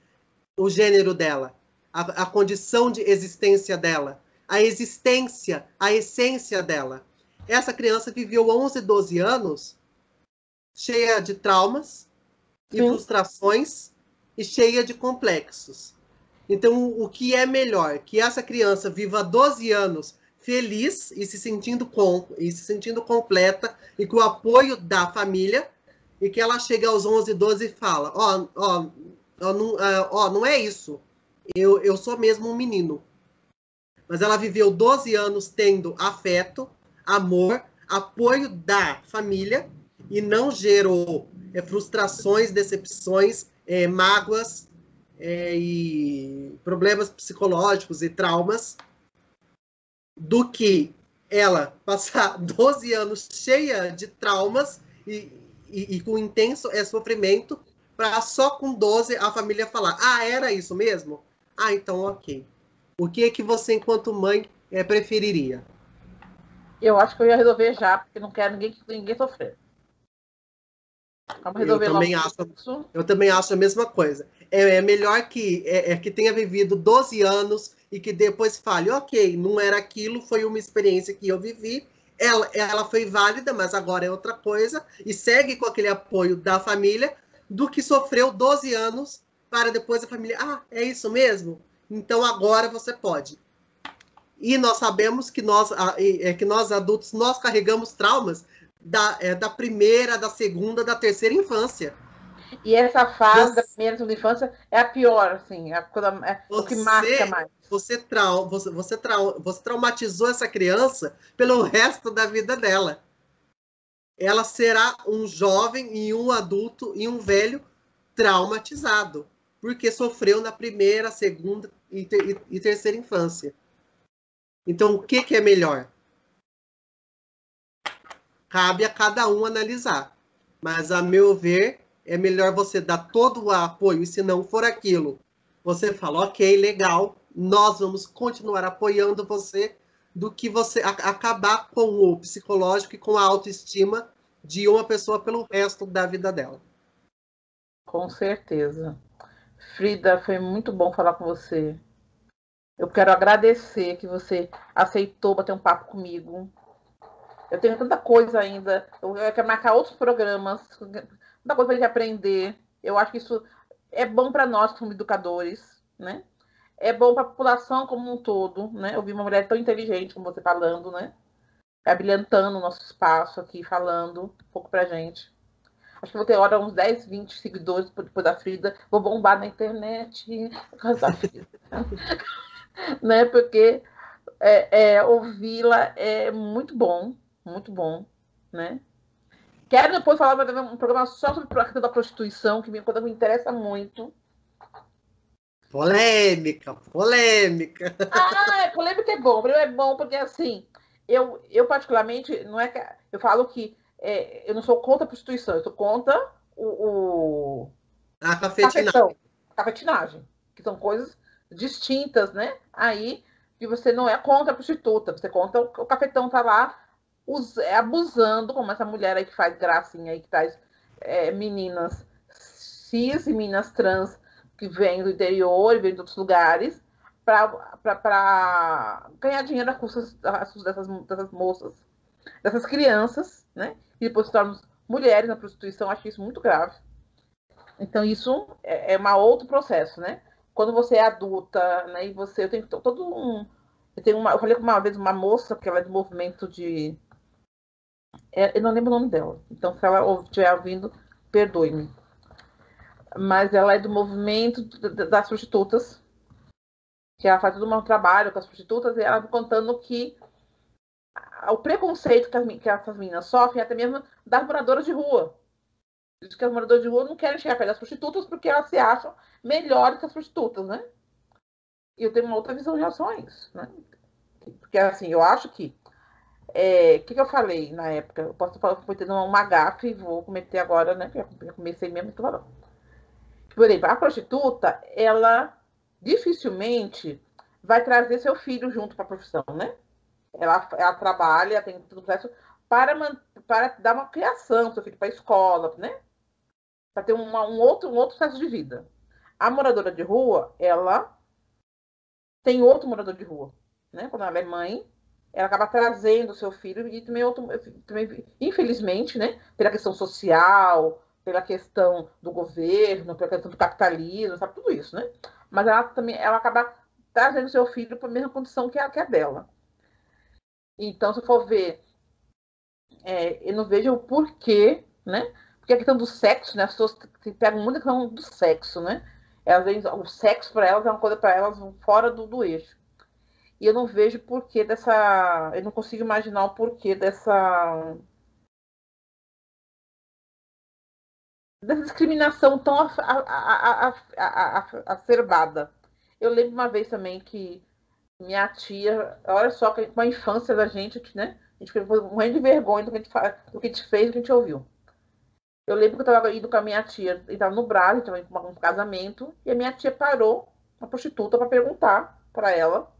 o gênero dela, a condição de existência dela, a existência, a essência dela. Essa criança viveu 11, 12 anos cheia de traumas e frustrações e cheia de complexos. Então, o que é melhor? Que essa criança viva 12 anos feliz e se sentindo completa e com o apoio da família, e que ela chega aos 11, 12 e fala, não é isso, eu sou mesmo um menino. Mas ela viveu 12 anos tendo afeto, amor, apoio da família e não gerou frustrações, decepções, mágoas e problemas psicológicos e traumas, do que ela passar 12 anos cheia de traumas e com intenso sofrimento, para só com 12 a família falar, era isso mesmo? Então ok. O que é que você, enquanto mãe, preferiria? Eu acho que eu ia resolver já, porque não quero ninguém sofrer. Vamos resolver eu também acho a mesma coisa. É melhor que tenha vivido 12 anos e que depois fale, ok, não era aquilo, foi uma experiência que eu vivi, ela foi válida, mas agora é outra coisa, e segue com aquele apoio da família, do que sofreu 12 anos para depois a família, é isso mesmo? então agora você pode. E nós sabemos que nós adultos, nós carregamos traumas da primeira, da segunda, da terceira infância. E essa fase da primeira e segunda infância é a pior, assim, o que marca mais. Você traumatizou essa criança pelo resto da vida dela. Ela será um jovem e um adulto e um velho traumatizado, porque sofreu na primeira, segunda e terceira infância. Então, o que é melhor? Cabe a cada um analisar. Mas, a meu ver, é melhor você dar todo o apoio, e se não for aquilo, você fala, ok, legal, nós vamos continuar apoiando você, do que você acabar com o psicológico e com a autoestima de uma pessoa pelo resto da vida dela. Com certeza. Frida, foi muito bom falar com você. Eu quero agradecer que você aceitou bater um papo comigo. Eu tenho tanta coisa ainda. Eu quero marcar outros programas. Tanta coisa para a gente aprender. Eu acho que isso é bom para nós, que somos educadores, né? É bom para a população como um todo, né? Eu vi uma mulher tão inteligente como você falando, né? Abrilhantando o nosso espaço aqui, falando um pouco pra gente. Acho que vou ter hora uns 10, 20 seguidores depois da Frida. Vou bombar na internet por causa da Frida. Né? Porque ouvi-la é muito bom, né? Quero depois falar um programa só sobre a questão da prostituição, que me interessa muito. Polêmica. Polêmica é bom porque assim, eu particularmente, não é que eu falo que eu não sou contra a prostituição, eu sou contra a cafetinagem, que são coisas distintas, né? Aí que você não é contra a prostituta, você é contra o cafetão tá lá abusando, como essa mulher aí que faz gracinha aí, que traz meninas cis e meninas trans que vêm do interior e vêm de outros lugares para ganhar dinheiro a custas dessas moças, dessas crianças, né? E depois se tornam mulheres na prostituição. Acho isso muito grave. Então, isso é um outro processo, né? Quando você é adulta, né? E você... Eu falei com uma vez uma moça, que ela é do movimento de... Eu não lembro o nome dela. Então, se ela estiver ouvindo, perdoe-me. Mas ela é do movimento das prostitutas, que ela faz todo um trabalho com as prostitutas, e ela contando que o preconceito que essas meninas sofrem, até mesmo das moradoras de rua. Diz que as moradoras de rua não querem chegar perto das prostitutas porque elas se acham melhores que as prostitutas, né? E eu tenho uma outra visão em relação a isso, né? Porque, assim, eu acho que... O que eu falei na época? Eu posso falar que foi tendo uma gafe e vou cometer agora, né? Eu comecei mesmo e tô falando. Por exemplo, a prostituta, ela dificilmente vai trazer seu filho junto para a profissão, né? Ela trabalha, tem tudo o processo para dar uma criação, seu filho para a escola, né? Para ter um outro processo de vida. A moradora de rua, ela tem outro morador de rua, né? Quando ela é mãe, ela acaba trazendo o seu filho e também, infelizmente, né? Pela questão social, pela questão do governo, pela questão do capitalismo, sabe tudo isso, né? Mas ela acaba trazendo o seu filho para a mesma condição que a dela. Então, se eu for ver, eu não vejo o porquê, né? Porque a questão do sexo, né? As pessoas pegam muito a questão do sexo, né? O sexo para elas é uma coisa para elas fora do eixo. E eu não vejo porquê dessa... Eu não consigo imaginar o porquê dessa discriminação tão acerbada. Eu lembro uma vez também que minha tia... Olha só, com a infância da gente, né? A gente foi morrendo de vergonha do que a gente fez, do que a gente ouviu. Eu lembro que eu estava indo com a minha tia, estava no Brasil, estava indo para um casamento, e a minha tia parou a prostituta para perguntar para ela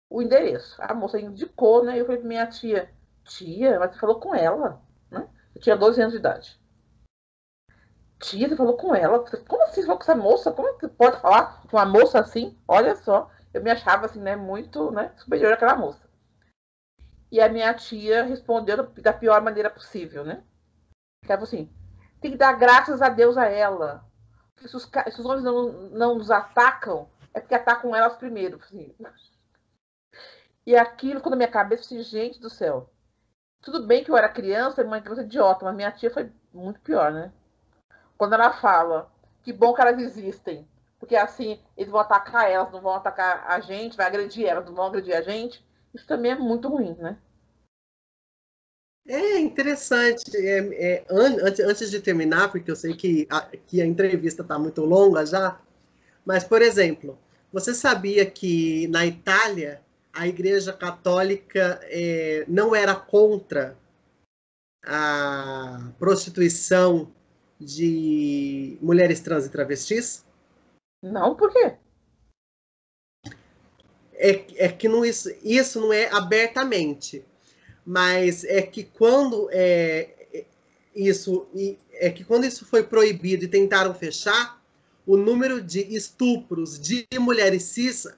o endereço. A moça indicou, né? Eu falei para minha tia, mas você falou com ela, né? Eu tinha 12 anos de idade. Tia, você falou com ela? Como assim você falou com essa moça? Como é que você pode falar com uma moça assim? Olha só, eu me achava assim, né? Muito, né? Superior àquela moça. E a minha tia respondeu da pior maneira possível, né? Ela falou assim, tem que dar graças a Deus a ela. Se os homens não nos atacam, é porque tá com elas primeiro. Assim. E aquilo, quando a minha cabeça, assim, gente do céu. Tudo bem que eu era criança, uma criança idiota, mas minha tia foi muito pior, né? Quando ela fala, que bom que elas existem. Porque assim, eles vão atacar elas, não vão atacar a gente, vai agredir elas, não vão agredir a gente. Isso também é muito ruim, né? É interessante. Antes de terminar, porque eu sei que a entrevista está muito longa já, mas, por exemplo, você sabia que na Itália a Igreja Católica não era contra a prostituição de mulheres trans e travestis? Não, por quê? É que não, isso não é abertamente, mas é que isso quando isso foi proibido e tentaram fechar, o número de estupros de mulheres cis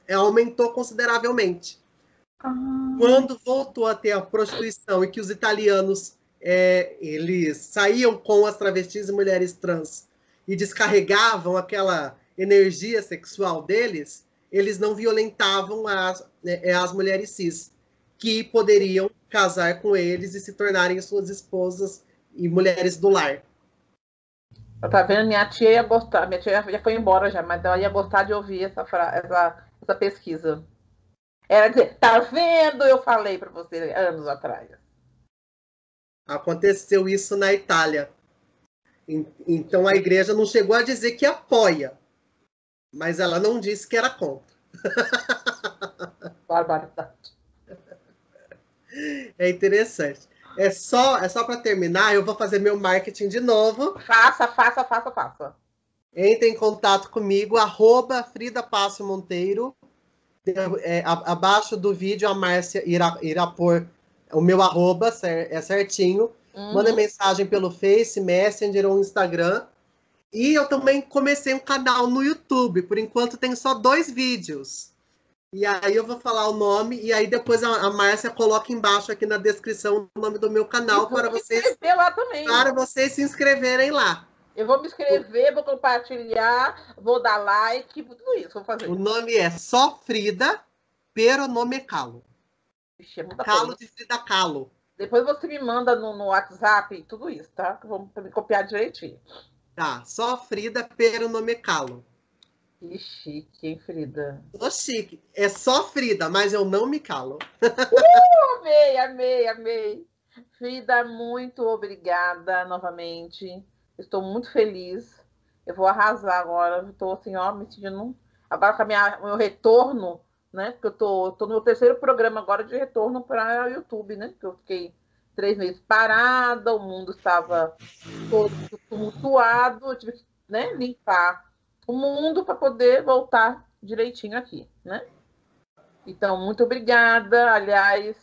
aumentou consideravelmente. Ah, Quando voltou a ter a prostituição e que os italianos eles saíam com as travestis e mulheres trans e descarregavam aquela energia sexual deles, eles não violentavam as mulheres cis, que poderiam casar com eles e se tornarem suas esposas e mulheres do lar. tá vendo? Minha tia ia gostar, minha tia já foi embora já, mas ela ia gostar de ouvir essa pesquisa. Era dizer, tá vendo? Eu falei para você anos atrás. Aconteceu isso na Itália. Então a igreja não chegou a dizer que apoia, mas ela não disse que era contra. Barbaridade. É interessante. É só para terminar, eu vou fazer meu marketing de novo. Faça, faça, faça, faça. Entre em contato comigo, Frida Passo Monteiro. Abaixo do vídeo, a Márcia irá pôr o meu arroba, é certinho. Manda mensagem pelo Face, Messenger ou Instagram. E eu também comecei um canal no YouTube. Por enquanto tem só 2 vídeos. E aí eu vou falar o nome e aí depois a Márcia coloca embaixo aqui na descrição o nome do meu canal Vou me inscrever lá também. para vocês se inscreverem lá. Eu vou me inscrever, vou compartilhar, vou dar like, tudo isso vou fazer. O nome é Só Frida, pero nome Calo. Ixi, é muita Calo coisa. de Frida Kahlo. Depois você me manda no WhatsApp tudo isso, tá? Vamos me copiar direitinho. Tá, Só Frida, pero nome Calo. Que chique, hein, Frida? Tô chique. É só Frida, mas eu não me calo. Amei, amei, amei. Frida, muito obrigada novamente. Estou muito feliz. Eu vou arrasar agora. Estou assim, ó, me sentindo. Agora com meu retorno, né? Porque eu tô no meu 3º programa agora de retorno para o YouTube, né? Porque eu fiquei 3 meses parada, o mundo estava todo tumultuado, eu tive que, né, limpar o mundo para poder voltar direitinho aqui, né? Então, muito obrigada. Aliás,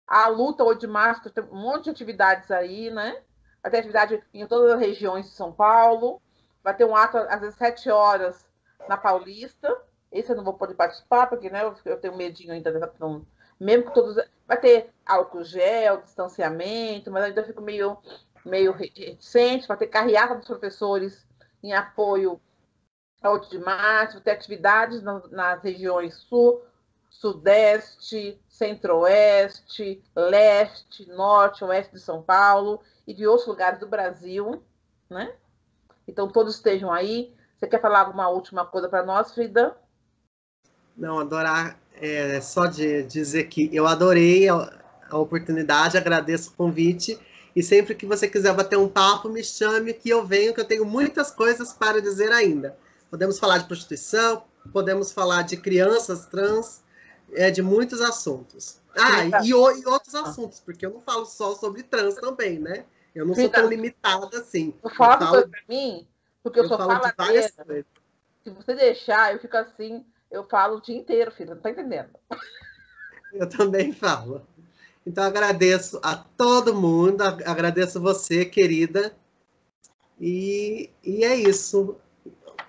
a luta 8 de março tem um monte de atividades aí, né? Vai ter atividade em todas as regiões de São Paulo. Vai ter um ato às 17 horas na Paulista. Esse eu não vou poder participar, porque né, eu tenho medinho ainda. Mesmo que todos. Vai ter álcool gel, distanciamento, mas ainda fico meio reticente. Vai ter carreata dos professores em apoio ao 8 de março. Vai ter atividades nas regiões sul, sudeste, centro-oeste, leste, norte, oeste de São Paulo e de outros lugares do Brasil, né? Então todos estejam aí. Você quer falar alguma última coisa para nós, Frida? Não, adorar é só de dizer que eu adorei a oportunidade, agradeço o convite e sempre que você quiser bater um papo, me chame que eu venho, que eu tenho muitas coisas para dizer ainda. Podemos falar de prostituição, podemos falar de crianças trans, de muitos assuntos. E outros assuntos, porque eu não falo só sobre trans também, né? Eu não sou tão limitada assim. Eu falo coisa pra mim, porque eu sou faladeira. Se você deixar, eu fico assim, eu falo o dia inteiro, filha, não tá entendendo. Eu também falo. Então, agradeço a todo mundo, agradeço você, querida. E é isso.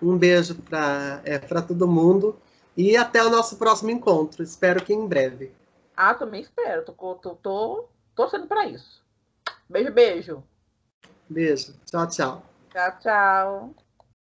Um beijo para todo mundo. E até o nosso próximo encontro. Espero que em breve. Ah, também espero. Tô torcendo para isso. Beijo, beijo. Beijo. Tchau, tchau. Tchau, tchau.